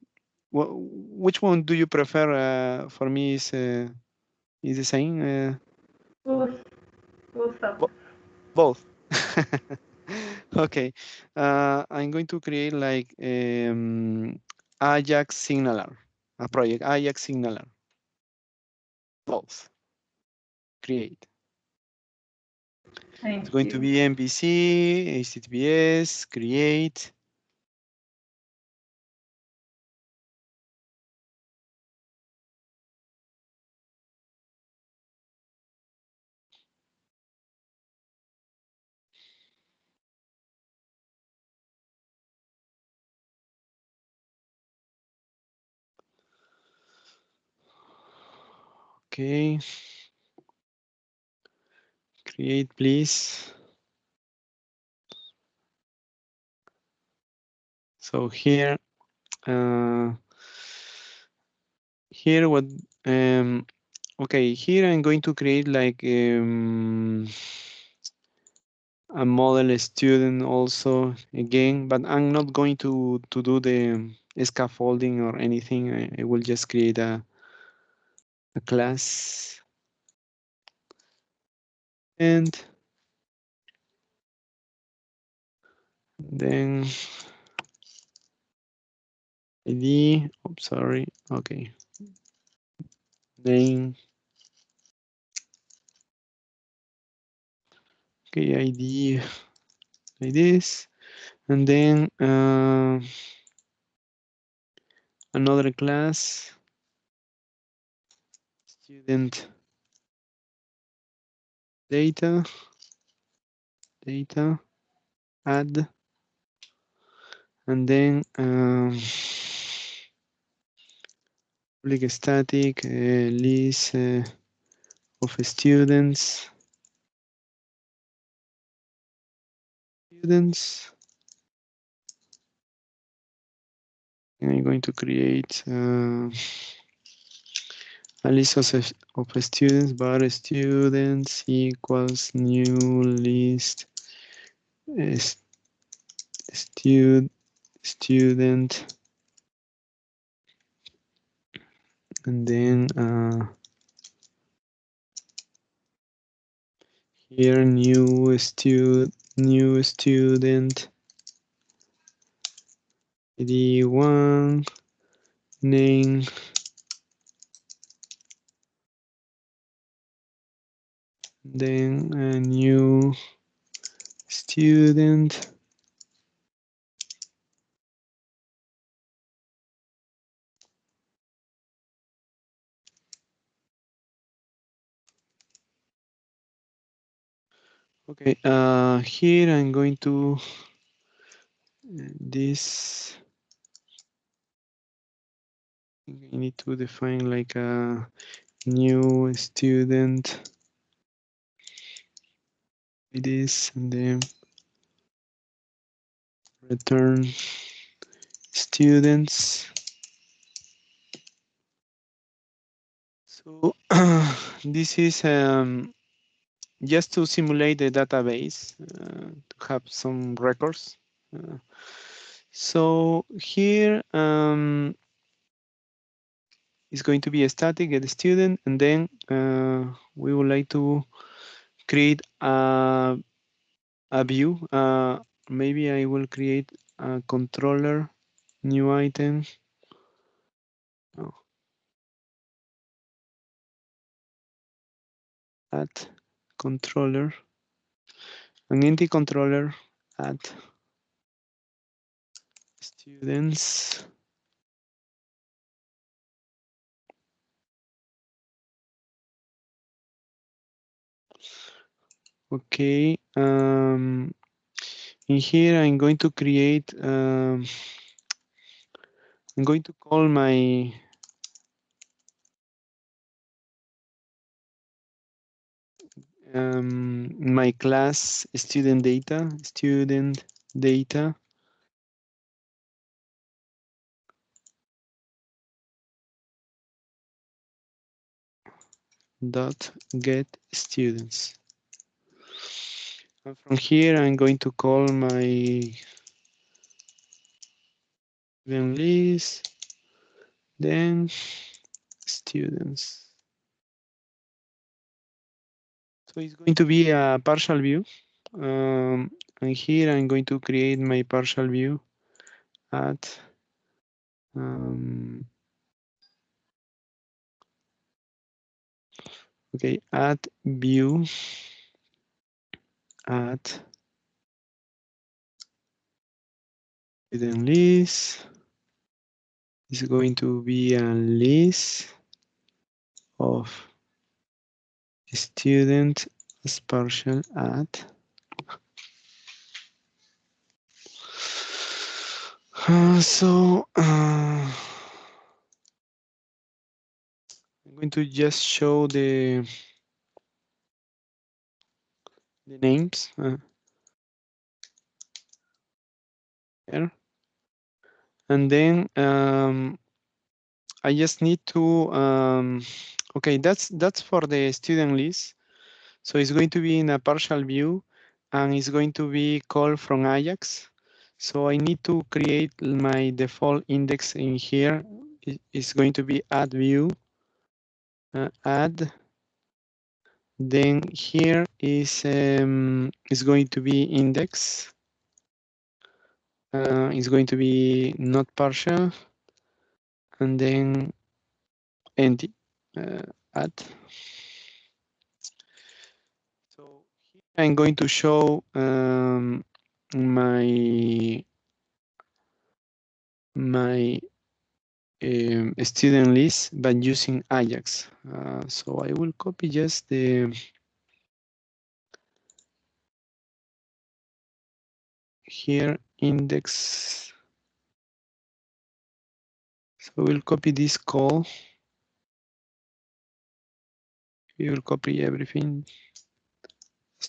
Which one do you prefer? For me is the same. Both. Both up. Both. Okay. I'm going to create like Ajax Signalr, a project Ajax Signalr. Both. Create. It's Thank going to you. be MVC, HTTPS, create. Okay. Create, please. So here, what, okay, here I'm going to create like a model student also again, but I'm not going to do the scaffolding or anything. I will just create a class, and then ID, oops, sorry, okay, name, okay, ID like this, and then another class, student data, data, add, and then public static list of students. And I'm going to create a list of students, bar students equals new list student, and then here new student ID1 name, then a new student, okay. Here I'm going to this. I need to define like a new student with this, and then return students. So this is just to simulate the database to have some records. So here is going to be a static get a student, and then we would like to create a view. Maybe I will create a controller, new item. Oh. Add controller, an empty controller, add students. Okay. In here, I'm going to create. I'm going to call my my class student data dot get students. And from here, I'm going to call my student list, then students. So it's going to be a partial view. And here I'm going to create my partial view at okay, add view at student list is going to be a list of student as partial at I'm going to just show the names here, and then I just need to okay, that's for the student list. So it's going to be in a partial view, and it's going to be called from Ajax. So I need to create my default index in here. It's going to be add view, add. Then here is going to be index. It's going to be not partial, and then empty. Add. So here I'm going to show my student list, but using Ajax. So I will copy just the here index. So we'll copy this call. We will copy everything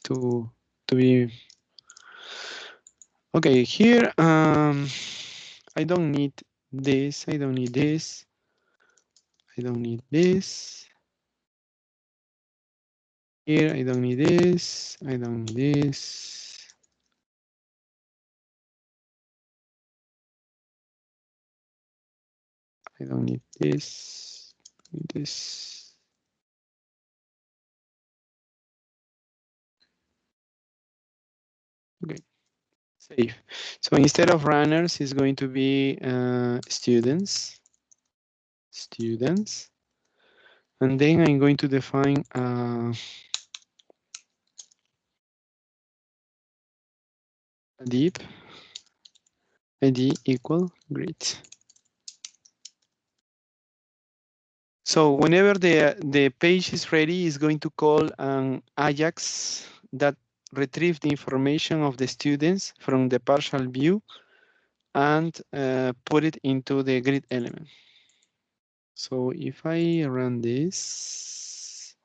to be okay. Here, I don't need this. I don't need this. I don't need this. Here, I don't need this. I don't need this. I don't need this. This. Okay, save. So instead of runners, it's going to be students. Students. And then I'm going to define a div id equal greet. So whenever the page is ready, it's going to call an Ajax that retrieve the information of the students from the partial view and put it into the grid element. So if I run this,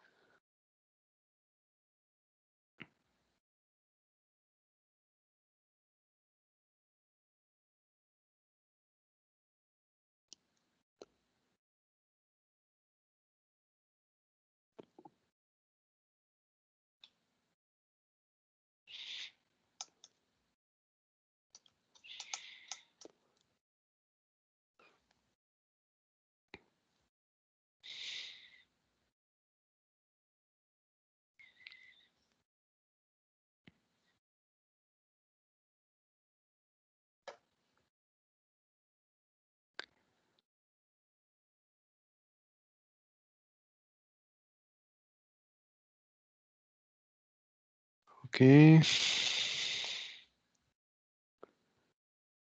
okay.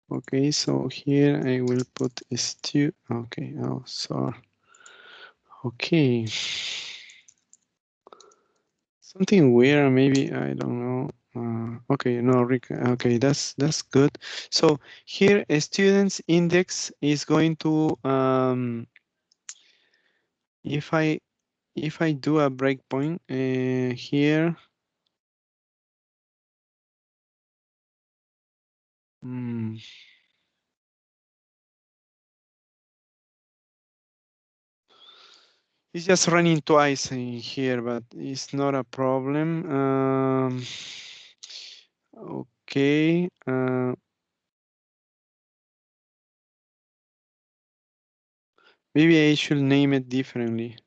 Okay, so here I will put stu. Okay, oh, sorry. Okay. Something weird, maybe, I don't know. Okay, no, okay, that's good. So here, a student's index is going to, if I do a breakpoint here, it's just running twice in here, but it's not a problem. Okay. Maybe I should name it differently.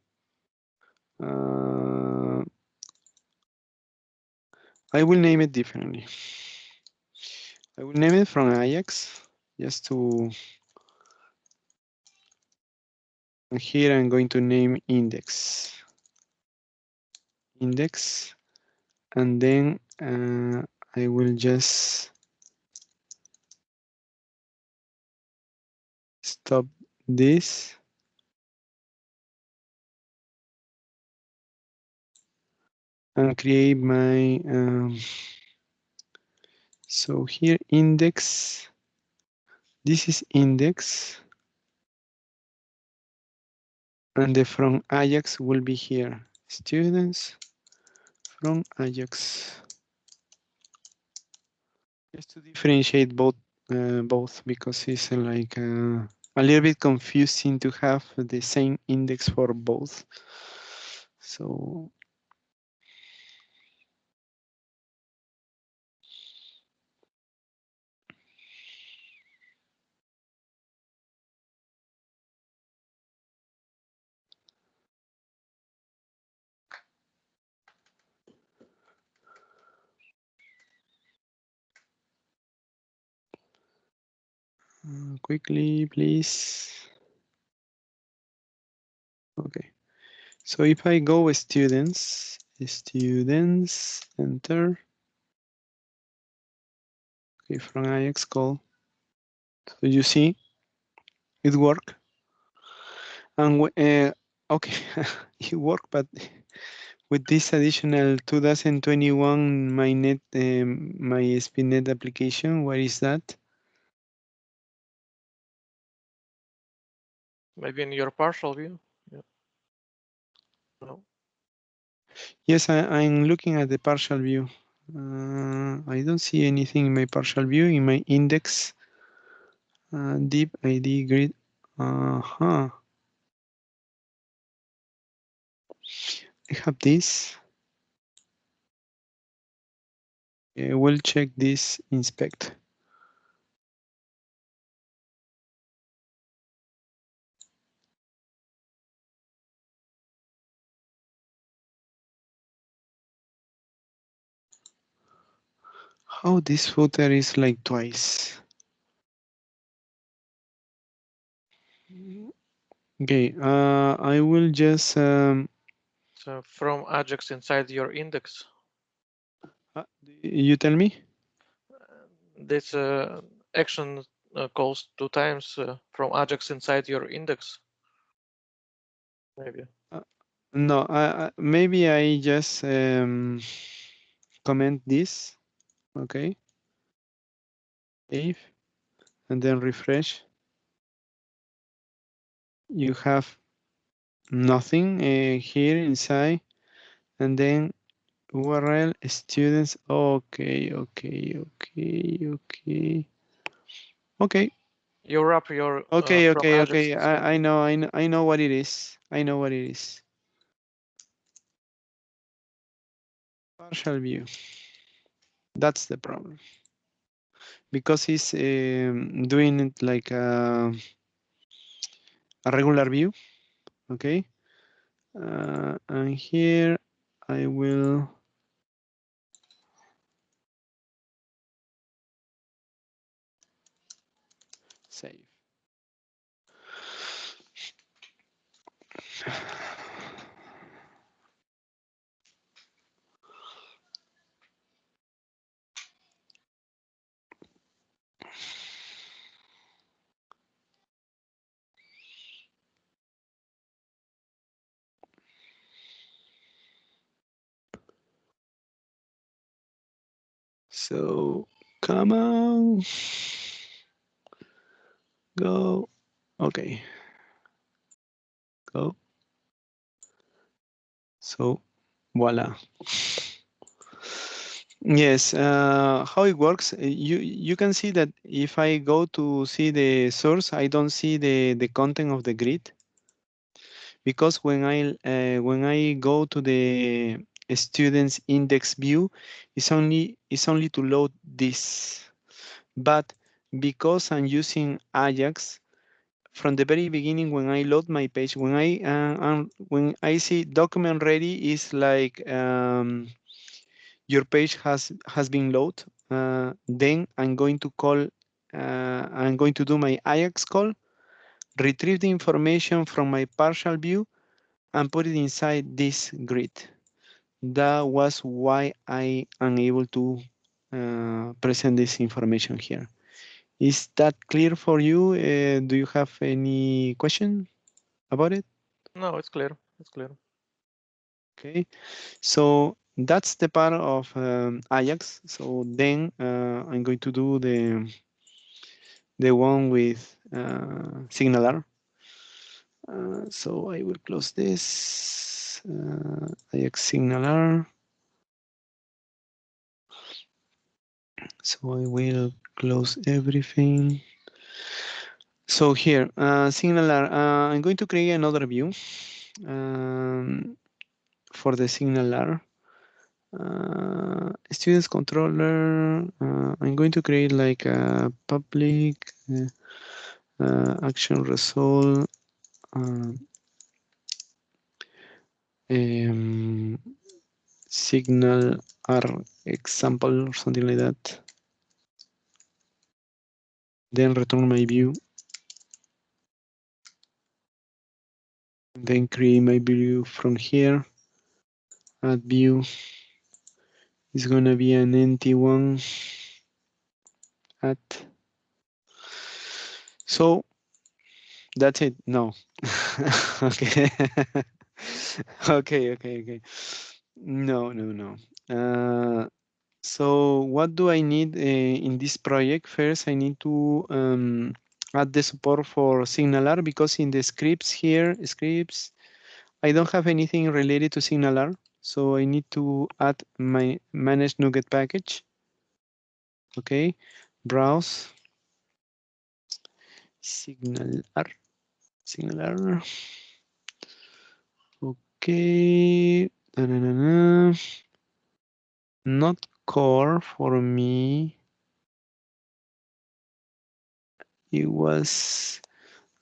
I will name it differently. I will name it from Ajax, just to, and here I'm going to name index. Index, and then I will just stop this. And create my, so here index, this is index. And the from Ajax will be here. Students from Ajax. Just to differentiate both because it's like a little bit confusing to have the same index for both. So quickly, please. Okay. So if I go with students, enter. Okay, from Ajax call. So you see, it worked. And okay, it worked, but with this additional 2021 MySPNet application, what is that? Maybe in your partial view. Yeah. No. Yes, I'm looking at the partial view. I don't see anything in my partial view. In my index, deep ID grid. I have this. We'll check this inspect. How this footer is like twice. Okay, I will just So from Ajax inside your index. You tell me. This action calls 2 times from Ajax inside your index. Maybe. No, maybe I just comment this. Okay. If and then refresh. You have nothing here inside, and then URL students. Okay. Okay. You wrap your Okay. from Ajax inside. I know what it is. I know what it is. Partial view. That's the problem. Because it's doing it like a regular view. Okay. And here I will save. So come on, go. Okay, go. So voila. Yes, how it works, you can see that if I go to see the source, I don't see the content of the grid, because when I go to the students index view, it's only to load this. But because I'm using Ajax, from the very beginning, when I load my page, when I see document ready, is like your page has been loaded. Then I'm going to call. I'm going to do my Ajax call, retrieve the information from my partial view, and put it inside this grid. That was why I am able to present this information here. Is that clear for you? Do you have any question about it? No, it's clear. It's clear. Okay, so that's the part of Ajax. So then I'm going to do the one with Signalr. So I will close this Ajax Signalr. So I will close everything. So here, Signalr, I'm going to create another view for the Signalr. Students controller, I'm going to create like a public action result Signalr example or something like that. Then return my view. Then create my view from here. Add view is gonna be an empty one. Add. So that's it. No. Okay. Okay. No. So what do I need in this project? First, I need to add the support for Signalr, because in the scripts here, I don't have anything related to Signalr. So I need to add my manage NuGet package. Okay, browse Signalr. Okay. Not core for me. It was,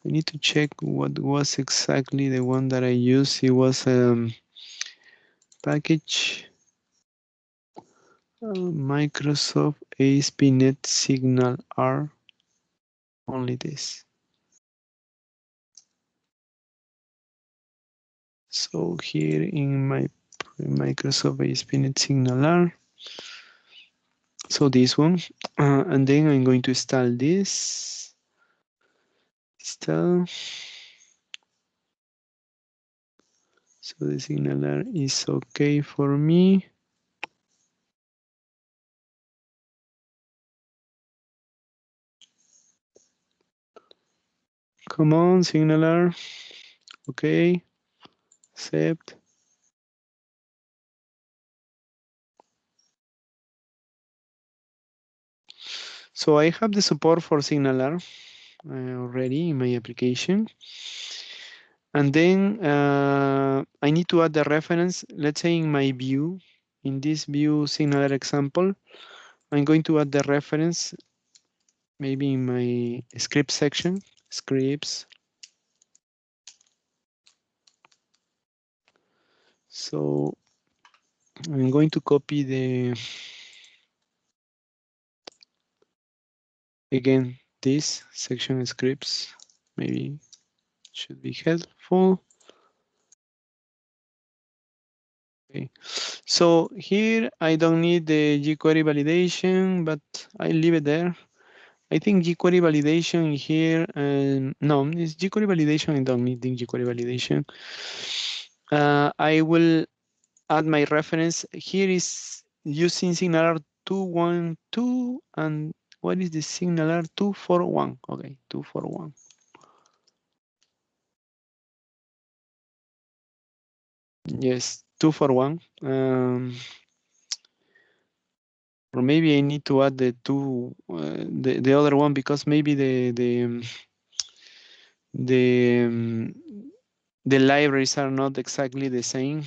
I need to check what was exactly the one that I used. It was package Microsoft ASP.NET Signalr, only this. So here in my Microsoft ASP.NET Signalr, so this one, and then I'm going to install this. Install. So the Signalr is okay for me. Come on, Signalr. Okay, accept. So I have the support for Signalr already in my application. And then I need to add the reference. Let's say in my view, in this view Signalr example, I'm going to add the reference maybe in my script section, scripts. So I'm going to copy the, again, this section scripts, maybe should be helpful. Okay, so here I don't need the jQuery validation, but I leave it there. I think jQuery validation here, no, it's jQuery validation. I don't need the jQuery validation. I will add my reference. Here is using Signalr 212, and what is the Signalr 241? Okay, 241. Yes, 241. Or maybe I need to add the the other one, because maybe the libraries are not exactly the same.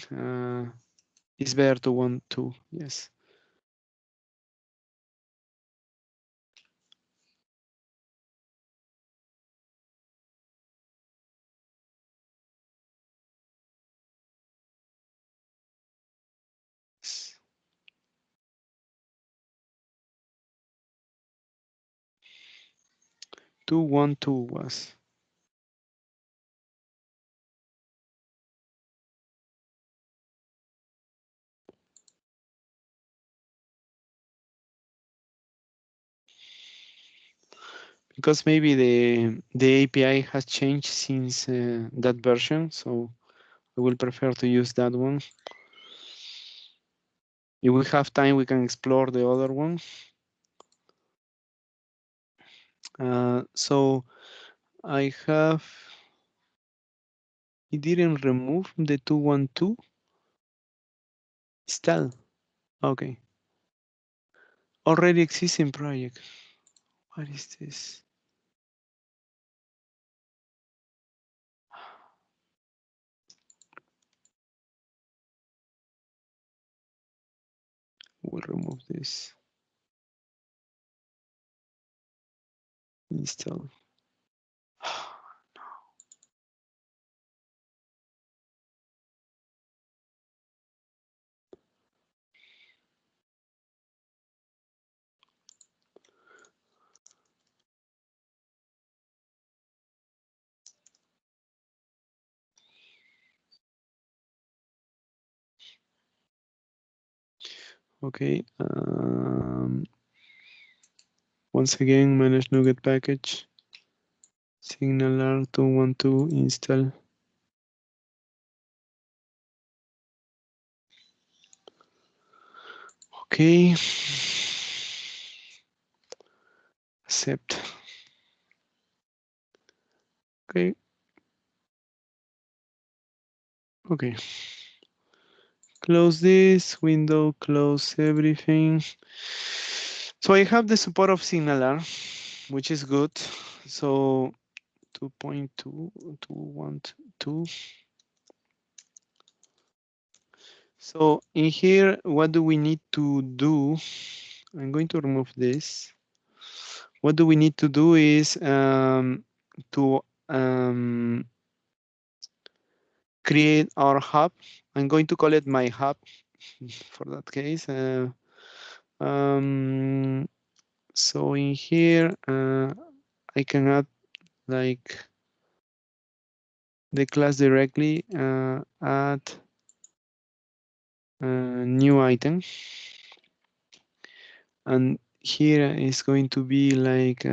It's better to want to, yes. Two one two was. Because maybe the API has changed since that version, so I will prefer to use that one. If we have time, we can explore the other one. So I have, it didn't remove the 212. Still, okay. Already existing project. What is this? We'll remove this. Install. Okay. Once again, manage NuGet package. Signalr 212 install. Okay. Accept. Okay. Okay. Close this window, close everything. So I have the support of Signalr, which is good. So 2.2.2.1.2. So in here, what do we need to do? I'm going to remove this. What do we need to do is to create our hub. I'm going to call it my hub for that case. So in here, I can add like the class directly, add a new item. And here is going to be like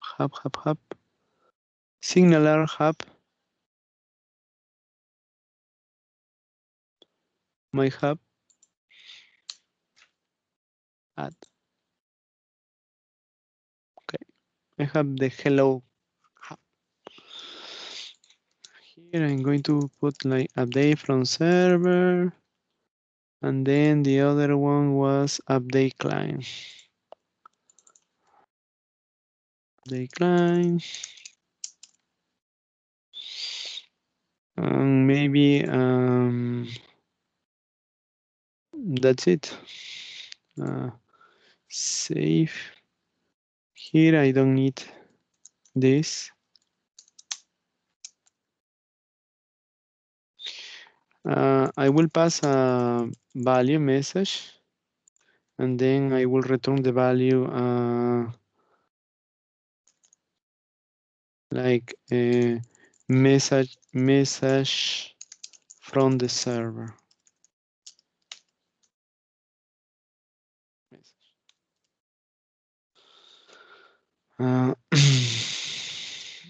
hub, Signalr hub, my hub, add. Okay, I have the hello hub. Here I'm going to put like update from server, and then the other one was update client. Update client. And maybe that's it. Save. Here I don't need this. I will pass a value message, and then I will return the value like a message from the server.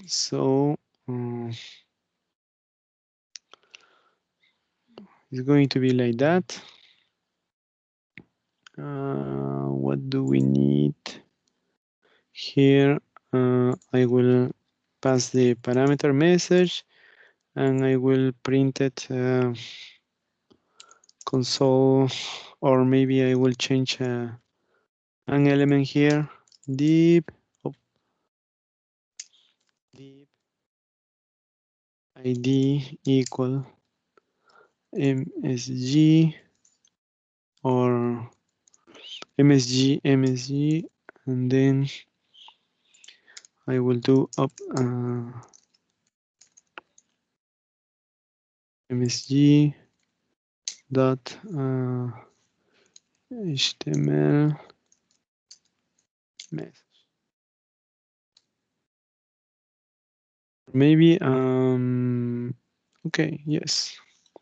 So it's going to be like that. What do we need here? I will pass the parameter message, and I will print it console, or maybe I will change an element here, deep ID equal MSG or MSG, and then I will do up MSG dot HTML message. Maybe okay, yes,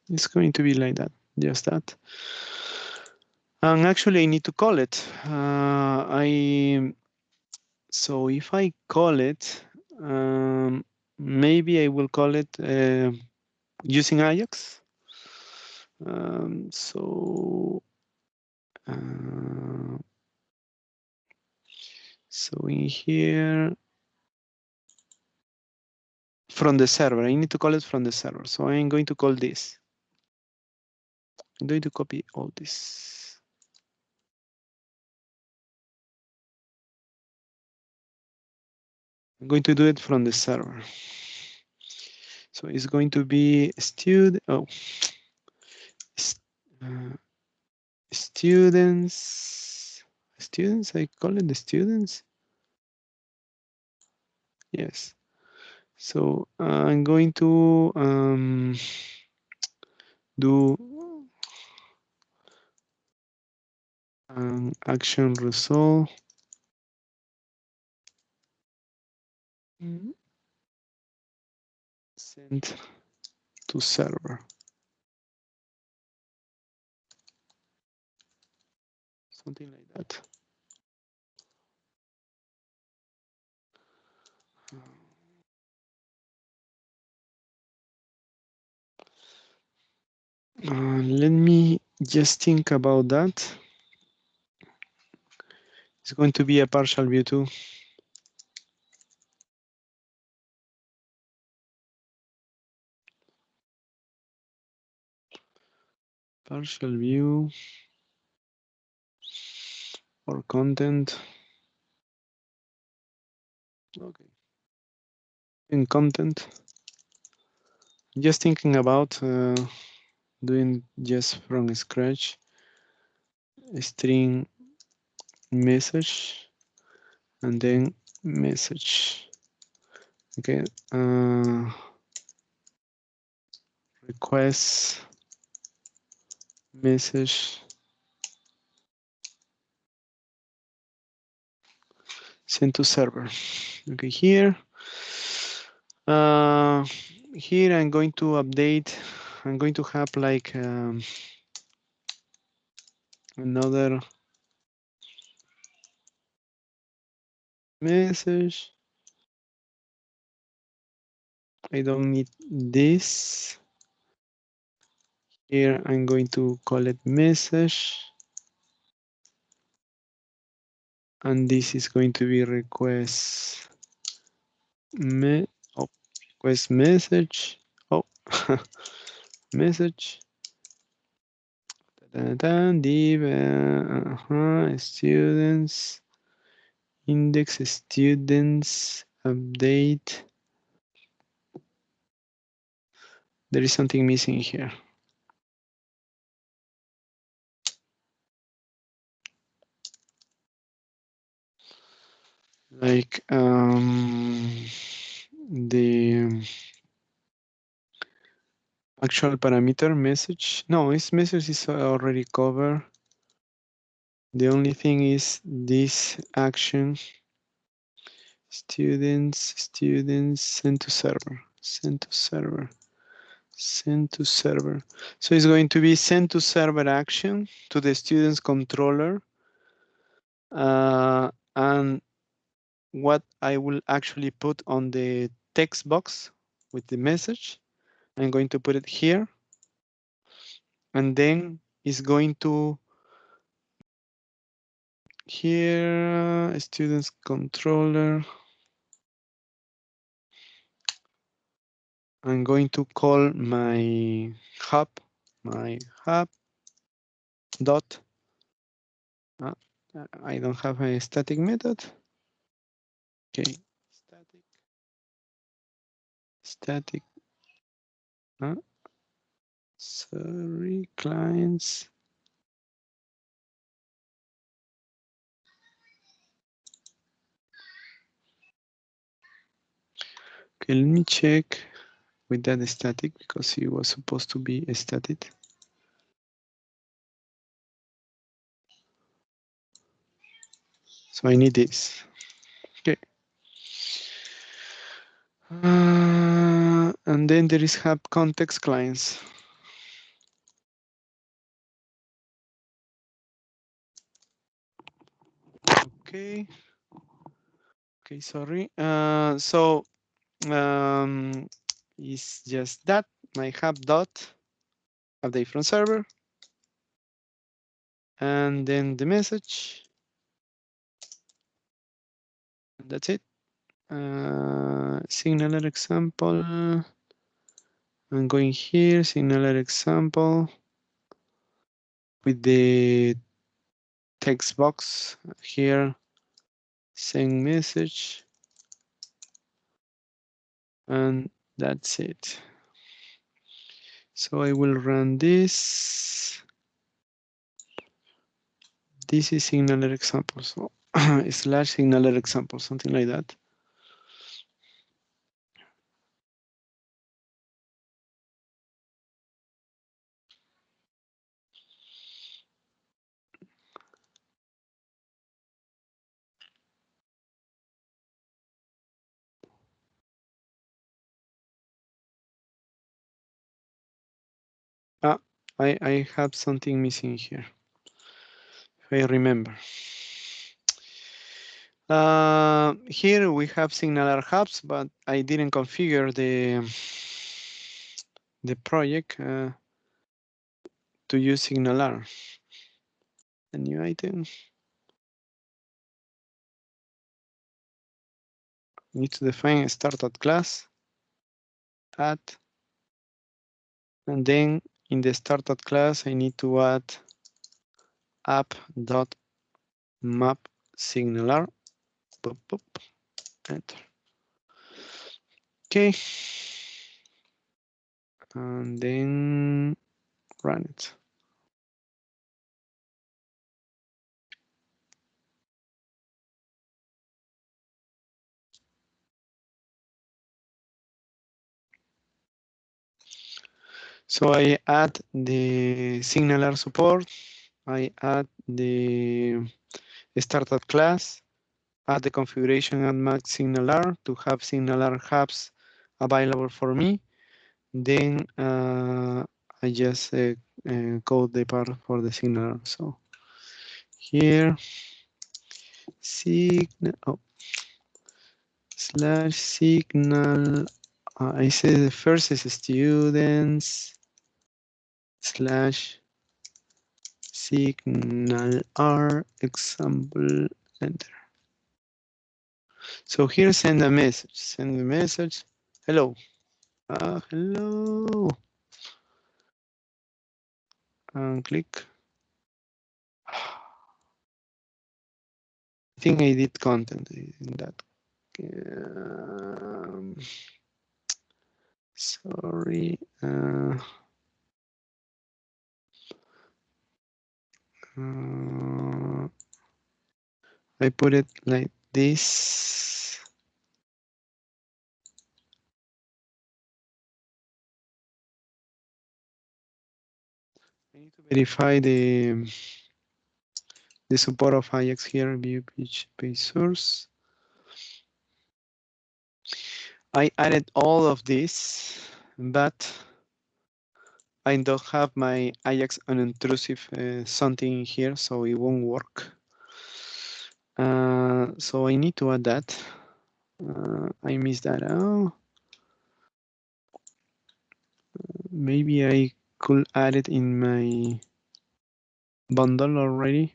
it's going to be like that, just that. And actually I need to call it. So if I call it, maybe I will call it using Ajax. So in here, from the server, I need to call it from the server. So I'm going to call this. I'm going to copy all this. I'm going to do it from the server. So it's going to be student. Oh, students. Students. I call it the students. Yes. So I'm going to do an action result. Send to server. Something like that. Let me just think about that. It's going to be a partial view too. Partial view or content. Okay. In content, just thinking about doing just from scratch string message and then message. Okay. Request message send to server. Okay, here I'm going to update. I'm going to have like another message. I don't need this. Here I'm going to call it message. And this is going to be request request message. Oh, message. Div students index students update. There is something missing here. Like the actual parameter message. No, its message is already covered. The only thing is this action. Students, send to server, send to server, send to server. So it's going to be send to server action to the students controller. And what I will actually put on the text box with the message, I'm going to put it here. And then it's going to here, students controller. I'm going to call my hub dot. I don't have a static method. Okay, static. Sorry, clients. Okay, let me check with that static because it was supposed to be a static. So I need this. Okay. And then there is hub context clients. Okay. Okay, sorry. So it's just that my hub dot update from server, and then the message. And that's it. Signalr example. I'm going here, Signalr example with the text box here, send message, and that's it. So I will run this. This is Signalr example, so slash Signalr example, something like that. I have something missing here, if I remember. Here we have Signalr hubs, but I didn't configure the project. to use Signalr. A new item. Need to define a startup class, add, and then in the startup class I need to add app.mapSignalR. Boop, boop. Enter. Okay. And then run it. So I add the Signalr support, I add the startup class, add the configuration at Max Signalr to have Signalr hubs available for me. Then I just code the part for the Signalr. So here, /signal. I say the first is students /signalr example, enter. So here send a message. Send a message. Hello. Hello. And click. I think I did content in that. Sorry. I put it like this. I need to verify the support of Ajax here. View page source. I added all of this, but I don't have my Ajax unintrusive something here, so it won't work. So I need to add that. I missed that out. Maybe I could add it in my bundle already.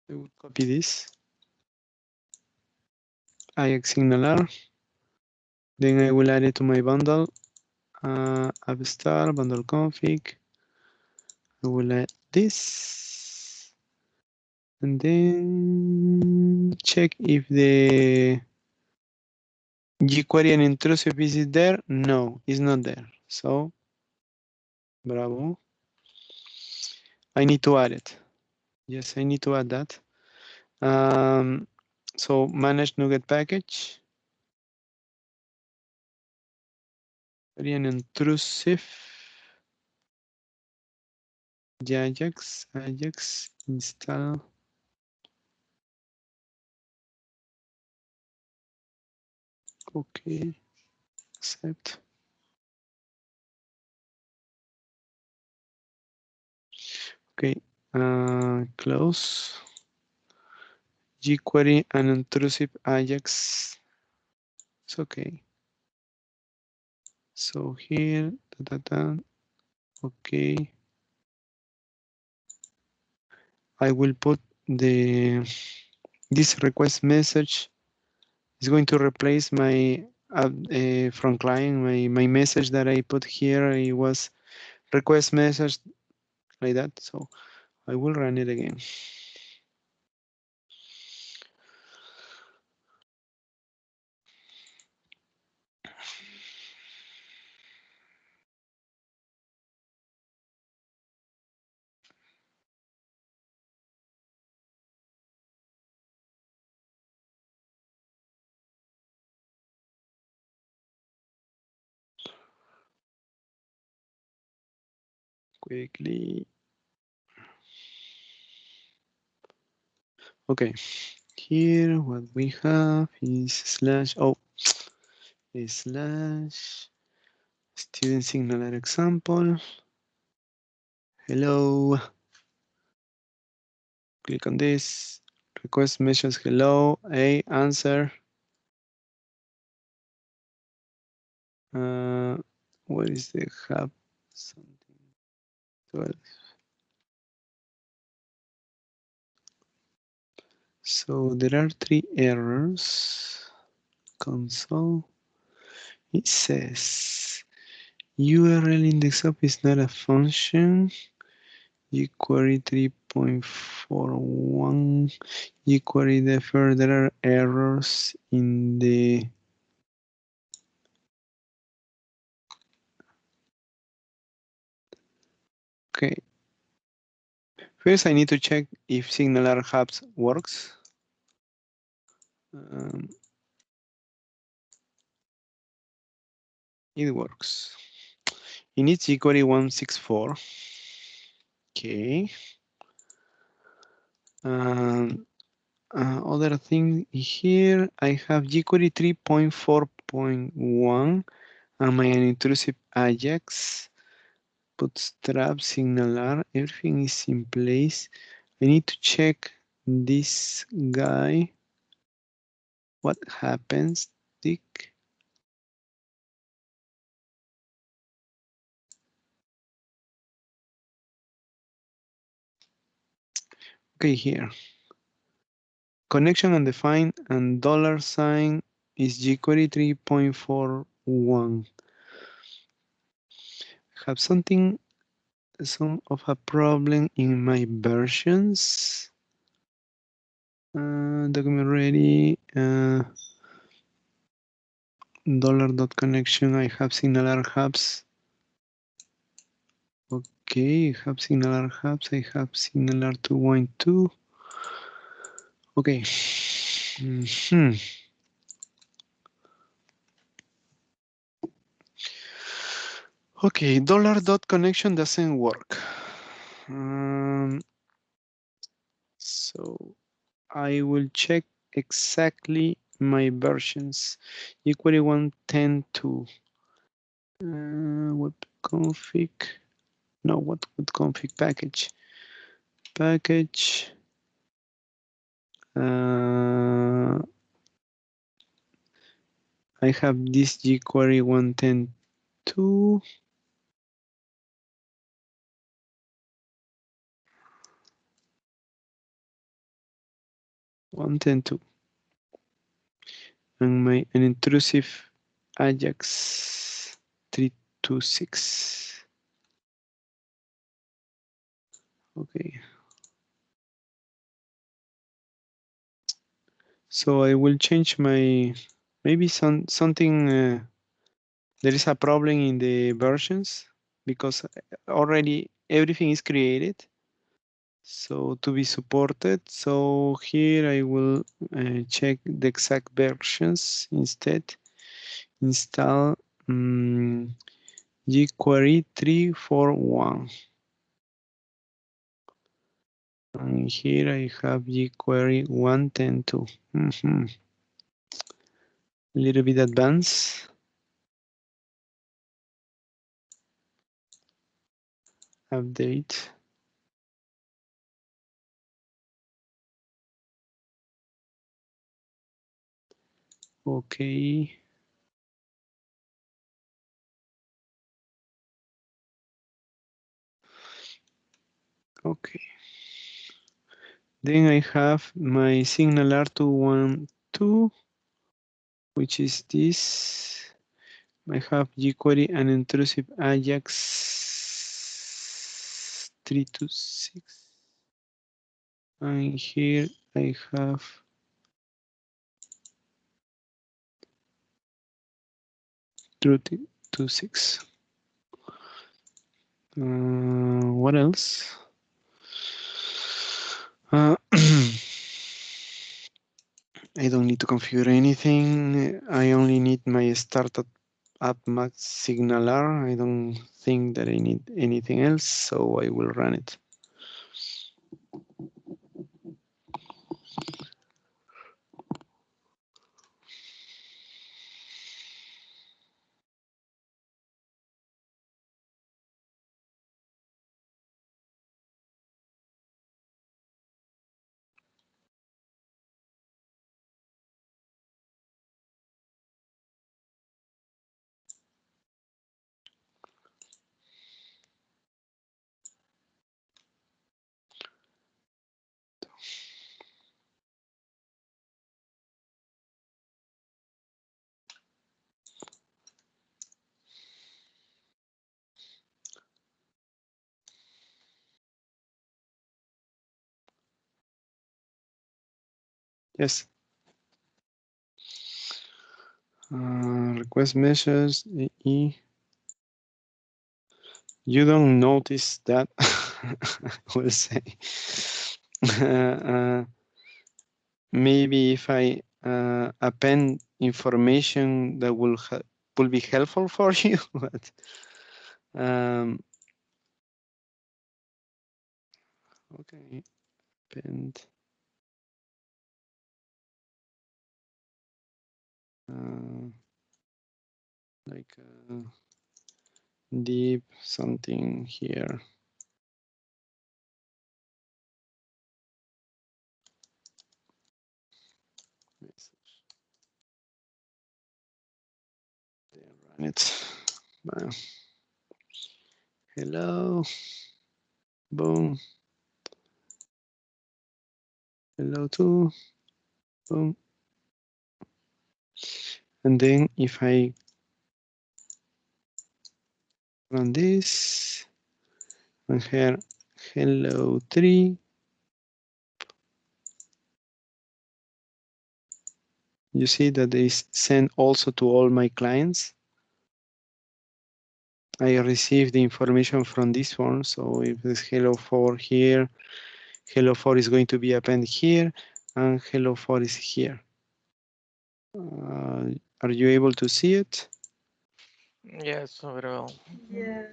I would copy this. Ajax Signalr. Then I will add it to my bundle. App star bundle config. I will add this. And then check if the jQuery and intrusive is it there? No, it's not there. So, bravo. I need to add it. Yes, I need to add that. So manage NuGet package. Very intrusive. Ajax install. Okay, accept. Okay, close. jQuery and intrusive Ajax. It's okay. So here, okay. I will put this request message is going to replace my from client. My message that I put here, it was request message like that. So I will run it again. Quickly. Okay, here what we have is slash student Signalr example. Hello. Click on this. Request message hello. Answer. Where is the hub? Something 12. So there are 3 errors. Console. It says URL index up is not a function. jQuery 3.41. jQuery defer. There are errors in the okay. First, I need to check if Signalr hubs works. It works. It needs jQuery 164. Okay. Other thing here, I have jQuery 3.4.1 and my unintrusive Ajax, Bootstrap, Signalr, everything is in place. I need to check this guy. What happens, Dick? Okay, here. Connection undefined and $sign is jQuery 3.41. Have some of a problem in my versions. Document ready. $.connection. I have Signalr hubs. Okay, I have Signalr hubs. I have Signalr 2.2. Okay. Okay, $.connection doesn't work. So I will check exactly my versions. jQuery 1.10.2. Web config. No, what web config package? Package. I have this jQuery 1.10.2. And my unintrusive Ajax 326. Okay. So I will change my maybe something. There is a problem in the versions because already everything is created. So to be supported. So here I will check the exact versions instead. Install jQuery 3.4.1. And here I have jQuery 1.10.2. A little bit advanced. Update. Okay. Okay. Then I have my Signalr 2.1.2, which is this. I have jQuery and intrusive Ajax 326. And here I have truth 26. What else? I don't need to configure anything. I only need my startup app max Signalr. I don't think that I need anything else, so I will run it. Yes. Request message. You don't notice that. We'll say. Maybe if I append information that will be helpful for you, but okay, append. Like deep something here. Message. Then run it. Hello. Boom. Hello too. Boom. And then if I run this, and here hello 3, you see that they send also to all my clients. I receive the information from this one. So if it's hello 4 here, hello 4 is going to be appended here, and hello 4 is here. Are you able to see it? Yes, very well. Yes.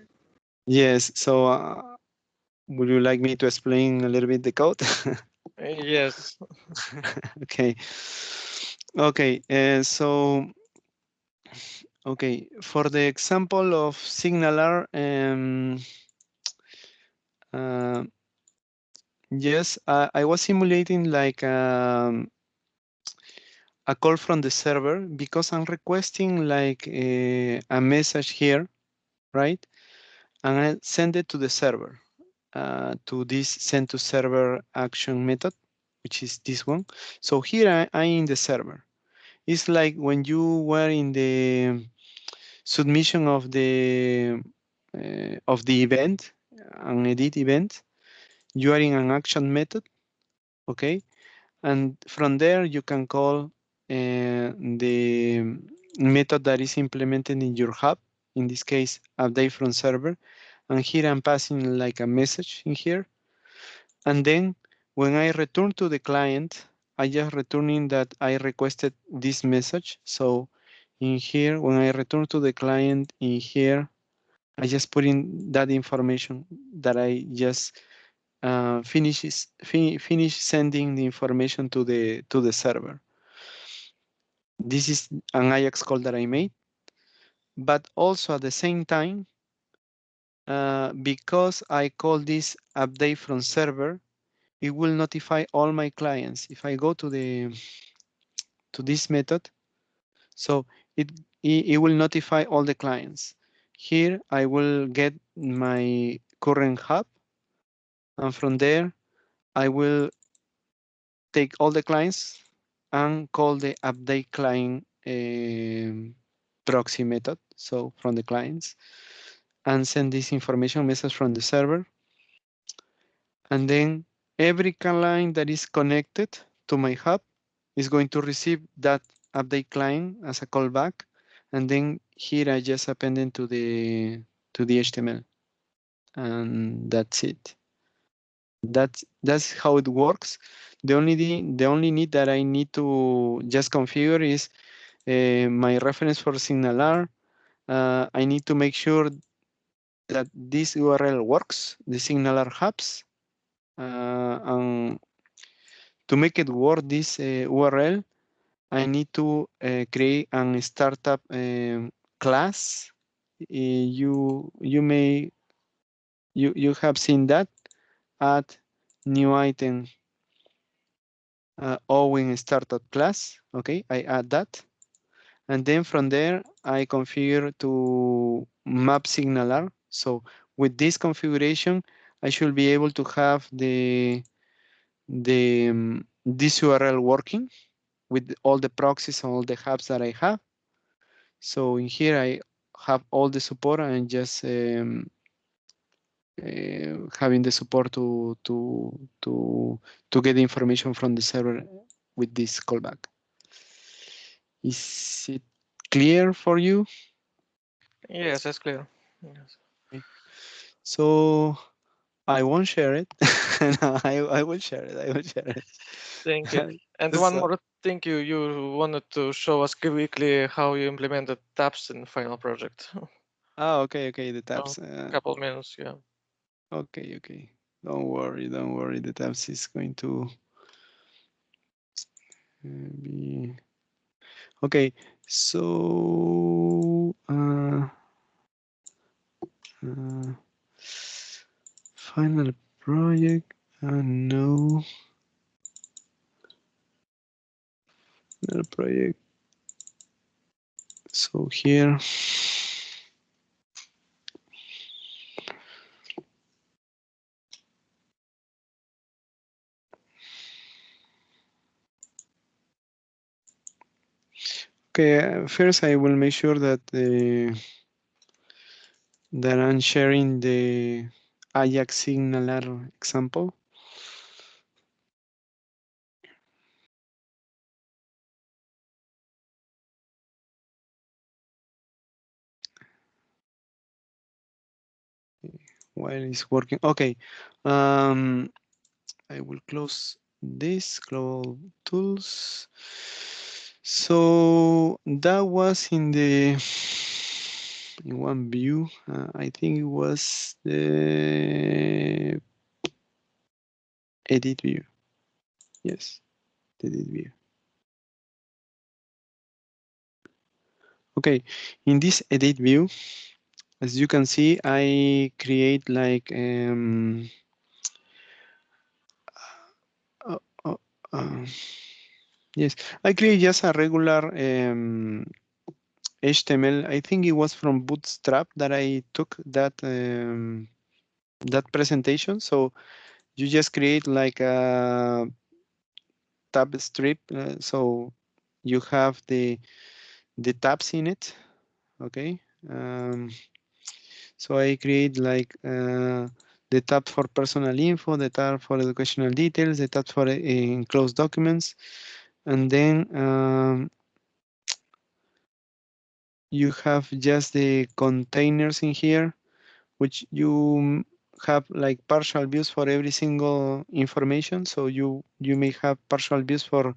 Yes. So would you like me to explain a little bit the code? Yes. Okay. Okay. So okay, for the example of Signalr, yes, I was simulating like a call from the server because I'm requesting like a message here, right? And I send it to the server, to this send to server action method, which is this one. So here I'm in the server. It's like when you were in the submission of the event, an edit event, you are in an action method, okay? And from there you can call the method that is implemented in your hub, in this case, update from server. And here I'm passing like a message in here. And then when I return to the client, I just returning that I requested this message. So in here, when I return to the client in here, I just put in that information that I just finish sending the information to the server. This is an Ajax call that I made, but also at the same time, because I call this update from server, it will notify all my clients. If I go to this method, so it will notify all the clients. Here I will get my current hub, and from there I will take all the clients and call the update client proxy method. So from the clients, and send this information message from the server. And then every client that is connected to my hub is going to receive that update client as a callback. And then here I just append it to the HTML, and that's it. That's how it works. The only need that I need to just configure is my reference for Signalr. I need to make sure that this URL works, the Signalr hubs. And to make it work, this URL, I need to create a startup class. You have seen that. Add new item Owen startup class. Okay, I add that, and then from there I configure to map Signalr. So with this configuration, I should be able to have this URL working with all the proxies and all the hubs that I have. So in here I have all the support and just having the support to get the information from the server with this callback. Is it clear for you? Yes, that's clear. Yes. Okay. So I won't share it. No, I will share it. I will share it. Thank you. And one more thing, you wanted to show us quickly how you implemented tabs in the final project. Oh, okay, okay. The tabs. Couple minutes, yeah. Okay, okay. Don't worry, don't worry. The tabs is going to be okay. So final project. No, final project. So here. Okay, first I will make sure that that I'm sharing the Ajax Signalr example. While it's working, okay. I will close this, close tools. So that was in one view. I think it was the edit view. Yes, the edit view. Okay, in this edit view, as you can see, I create like yes, I create just a regular HTML. I think it was from Bootstrap that I took that that presentation. So you just create like a tab strip. So you have the tabs in it. Okay. So I create like the tab for personal info, the tab for educational details, the tab for enclosed documents, and then you have just the containers in here, which you have like partial views for every single information. So you may have partial views for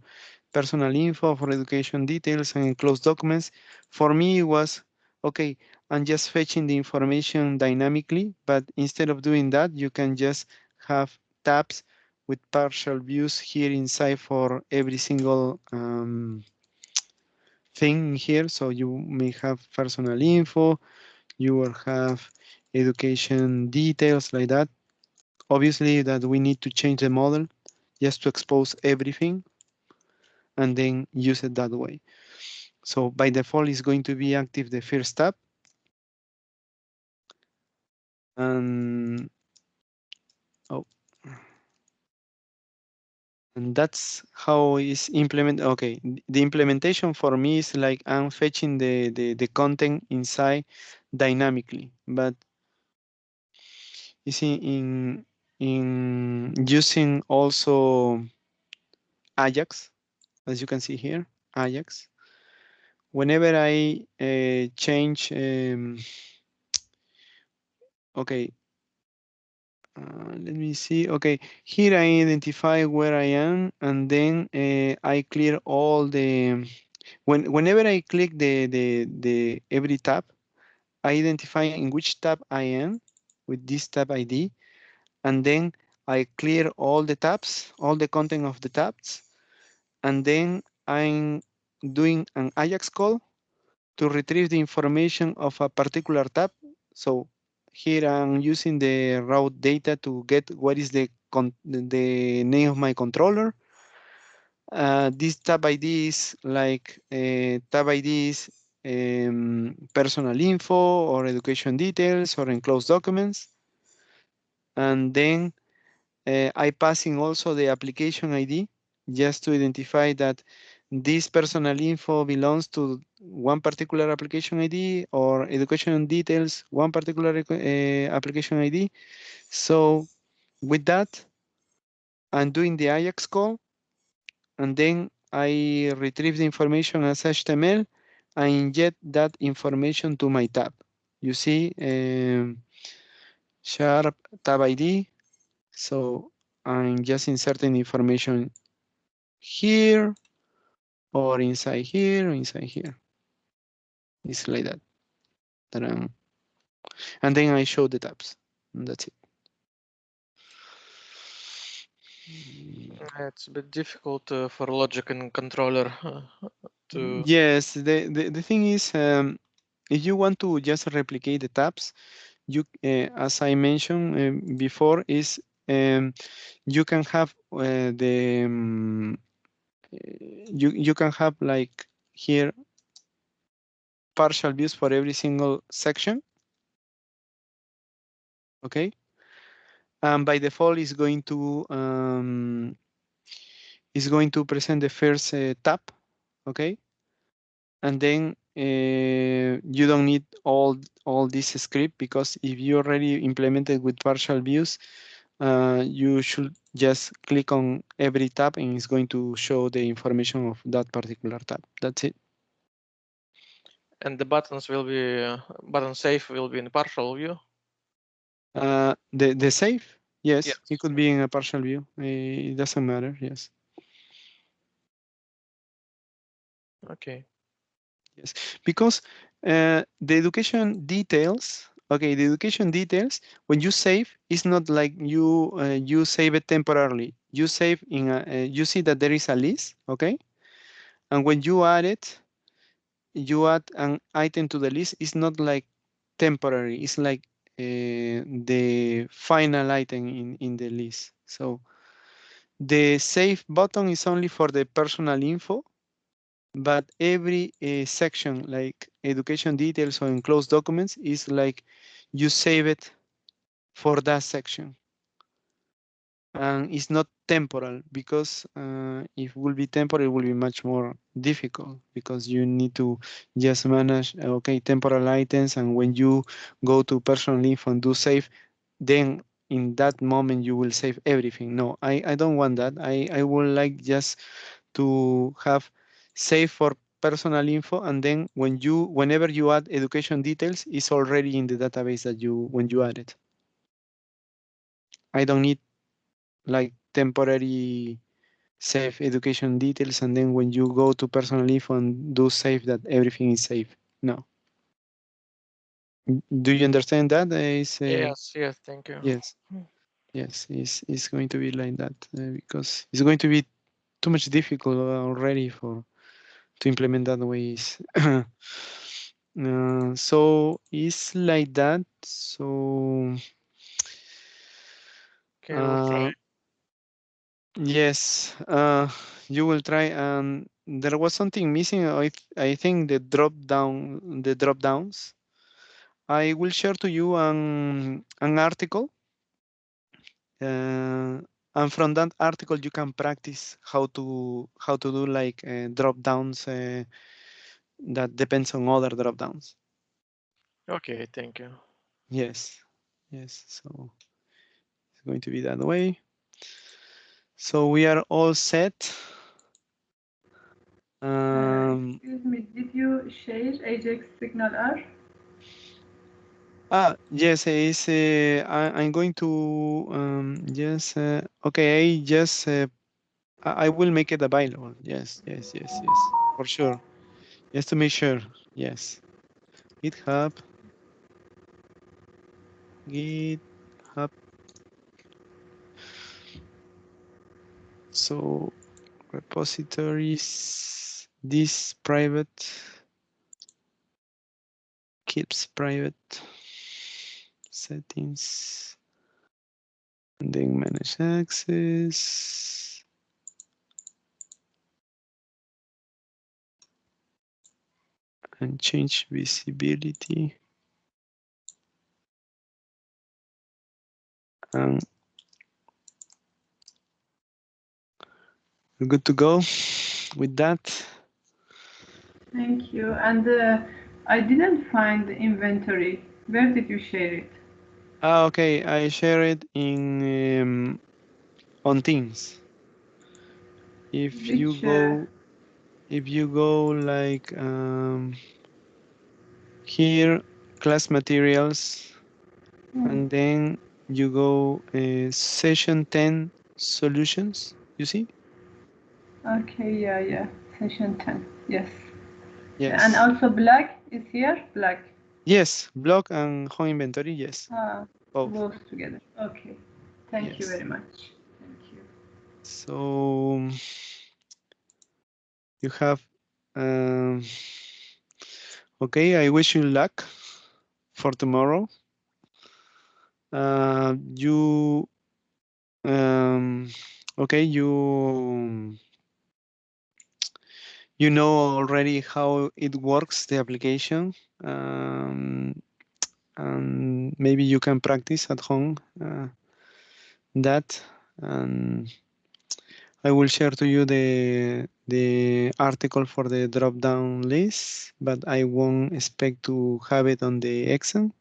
personal info, for education details, and enclosed documents. For me, it was okay. I'm just fetching the information dynamically, but instead of doing that, you can just have tabs with partial views here inside for every single thing here. So you may have personal info, you will have education details like that. Obviously that we need to change the model just to expose everything and then use it that way. So by default, it's going to be active the first tab. And and that's how it's implemented. Okay, the implementation for me is like I'm fetching the content inside dynamically, but you see in using also Ajax, as you can see here, Ajax. Whenever I change, okay, let me see. Okay, here I identify where I am, and then I clear all the. Whenever I click the every tab, I identify in which tab I am with this tab ID, and then I clear all the tabs, all the content of the tabs, and then I'm doing an Ajax call to retrieve the information of a particular tab. So here I'm using the raw data to get what is the name of my controller. This tab ID is like tab ID is personal info or education details or enclosed documents. And then I passing also the application ID just to identify that this personal info belongs to one particular application ID or education details, one particular application ID. So with that, I'm doing the Ajax call. and then I retrieve the information as HTML. I inject that information to my tab. You see, sharp tab ID. So I'm just inserting information here, or inside here, or inside here. It's like that. And then I show the tabs. And that's it. It's a bit difficult for logic and controller to. Yes, the thing is, if you want to just replicate the tabs, you, as I mentioned before, is you can have you can have like here partial views for every single section. Okay, and by default is going to present the first tab. Okay, and then you don't need all this script, because if you already implemented with partial views, you should just click on every tab and it's going to show the information of that particular tab. That's it. And the buttons will be button save will be in partial view. The save, yes, Yes. it could be in a partial view. It doesn't matter. Yes. Okay. Yes, because the education details. Okay, the education details, when you save, it's not like you save it temporarily. You save in you see that there is a list, okay? And when you add it, you add an item to the list. It's not like temporary. It's like the final item in the list. So the save button is only for the personal info, but every section, like education details or enclosed documents, is like you save it for that section. And it's not temporal, because if it will be temporal, it will be much more difficult, because you need to just manage, okay, temporal items. And when you go to personal info and do save, then in that moment you will save everything. No, I don't want that. I would like just to have save for personal info, and then whenever you add education details, it's already in the database that when you add it. I don't need like temporary save education details, and then when you go to personal info and do save, that everything is safe. No. Do you understand that? Yes. Yes. Thank you. Yes. Yes, it's going to be like that, because it's going to be too much difficult already to implement that ways. So it's like that. So Okay, we'll try. yes, you will try. And there was something missing. I think the drop downs. I will share to you an article, and from that article you can practice how to do like drop downs that depends on other drop downs. Okay. Thank you. Yes, yes. So it's going to be that way. So we are all set. Excuse me, did you share Ajax Signalr? Yes, I'm going to yes. Okay, I just I will make it available. Yes, yes, yes, yes, for sure. Just to make sure. Yes. GitHub. GitHub. So repositories. This private keeps private settings, and then manage access. And change visibility. And we're good to go with that. Thank you. And I didn't find the inventory. Where did you share it? Okay, I share it in on Teams. if you go like here, class materials, and then you go session 10 solutions, you see? Okay, yeah. Session 10, yes. Yes. And also black is here, black. Yes, block and home inventory, yes. Both together. Okay. Thank you very much. Thank you. So you have, okay, I wish you luck for tomorrow. Okay, you know already how it works, the application, and maybe you can practice at home that. And I will share to you the article for the drop-down list, but I won't expect to have it on the exam.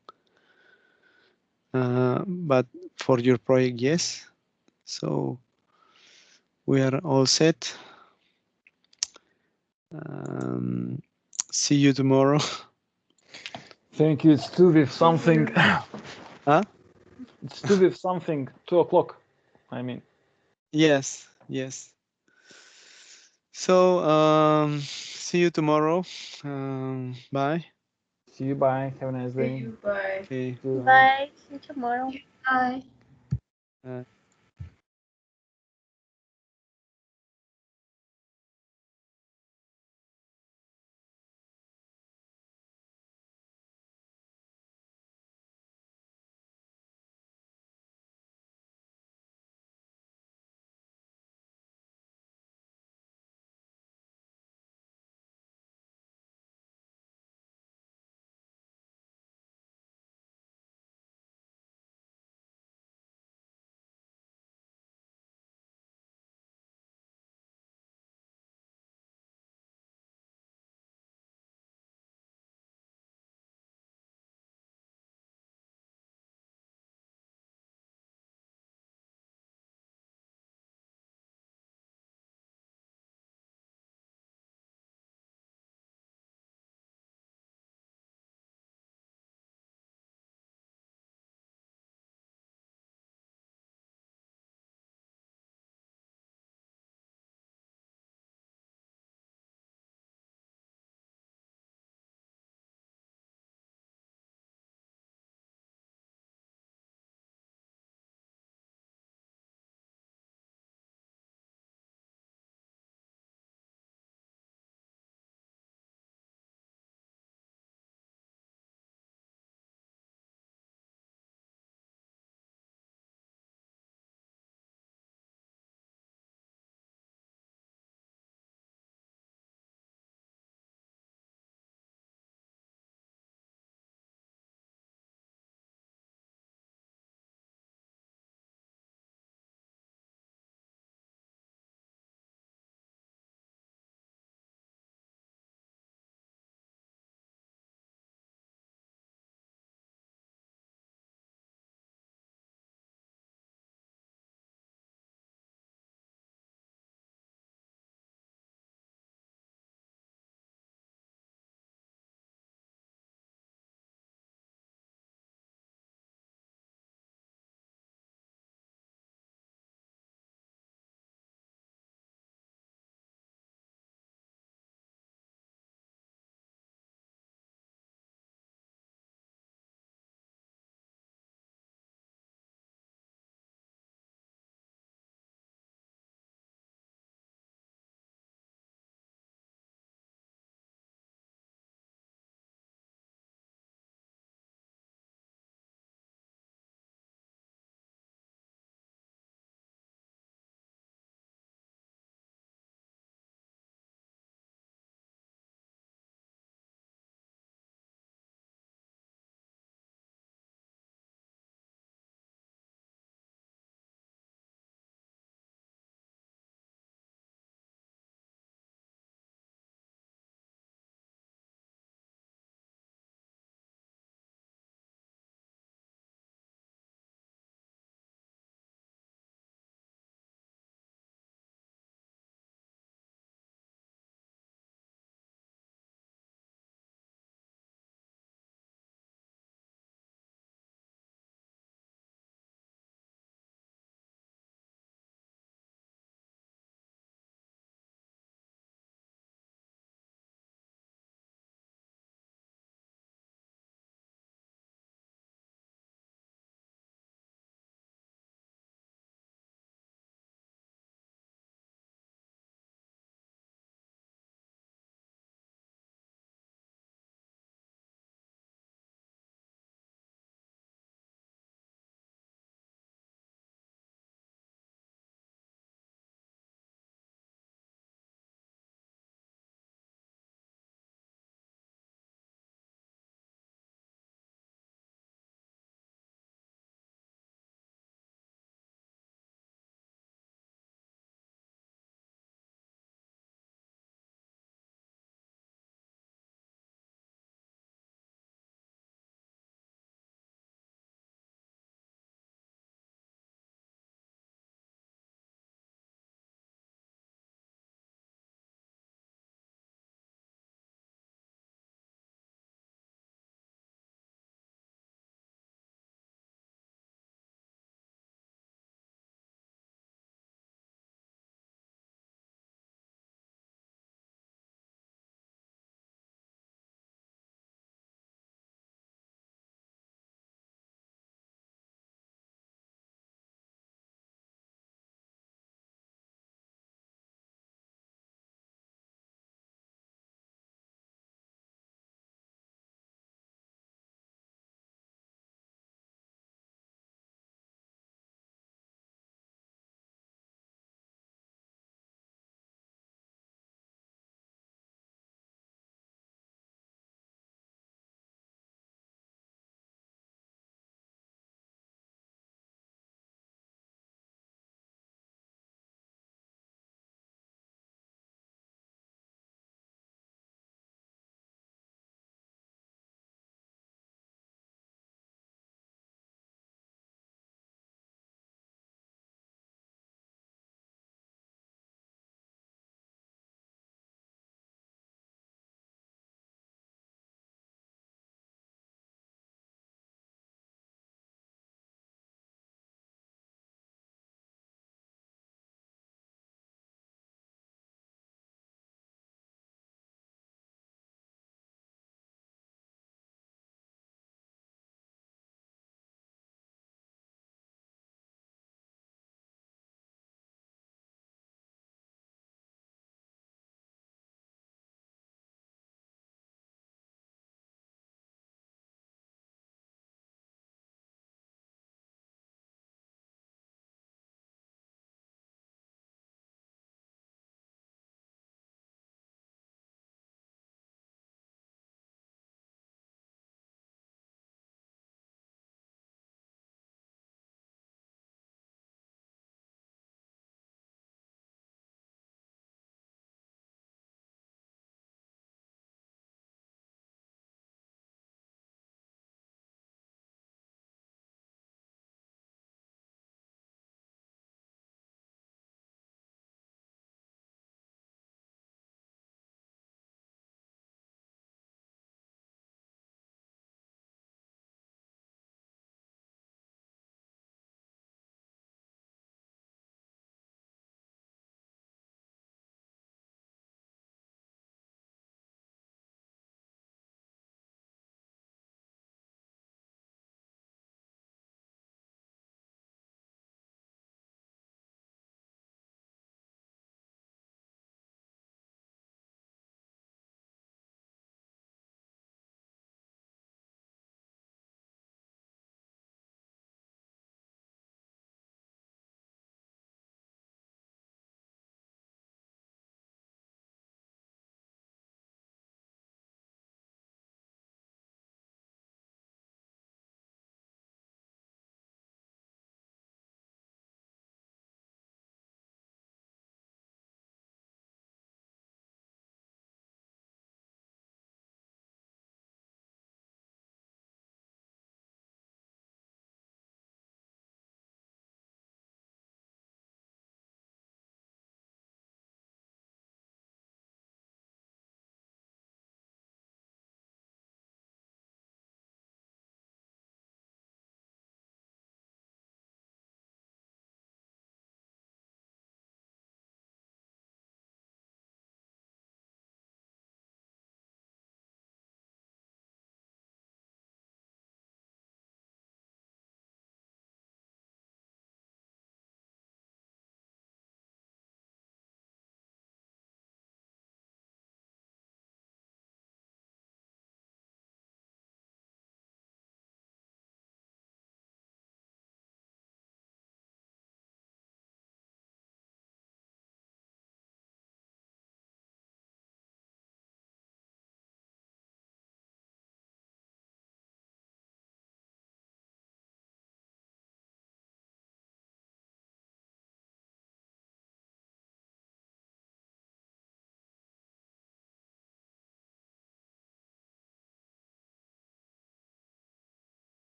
But for your project, yes. So we are all set. See you tomorrow. Thank you. It's 2 with something. Huh? It's 2 with something. 2 o'clock. I mean. Yes. So see you tomorrow. Bye. See you. Bye. Have a nice day. See you. Bye. Okay. Bye. See you tomorrow. Bye.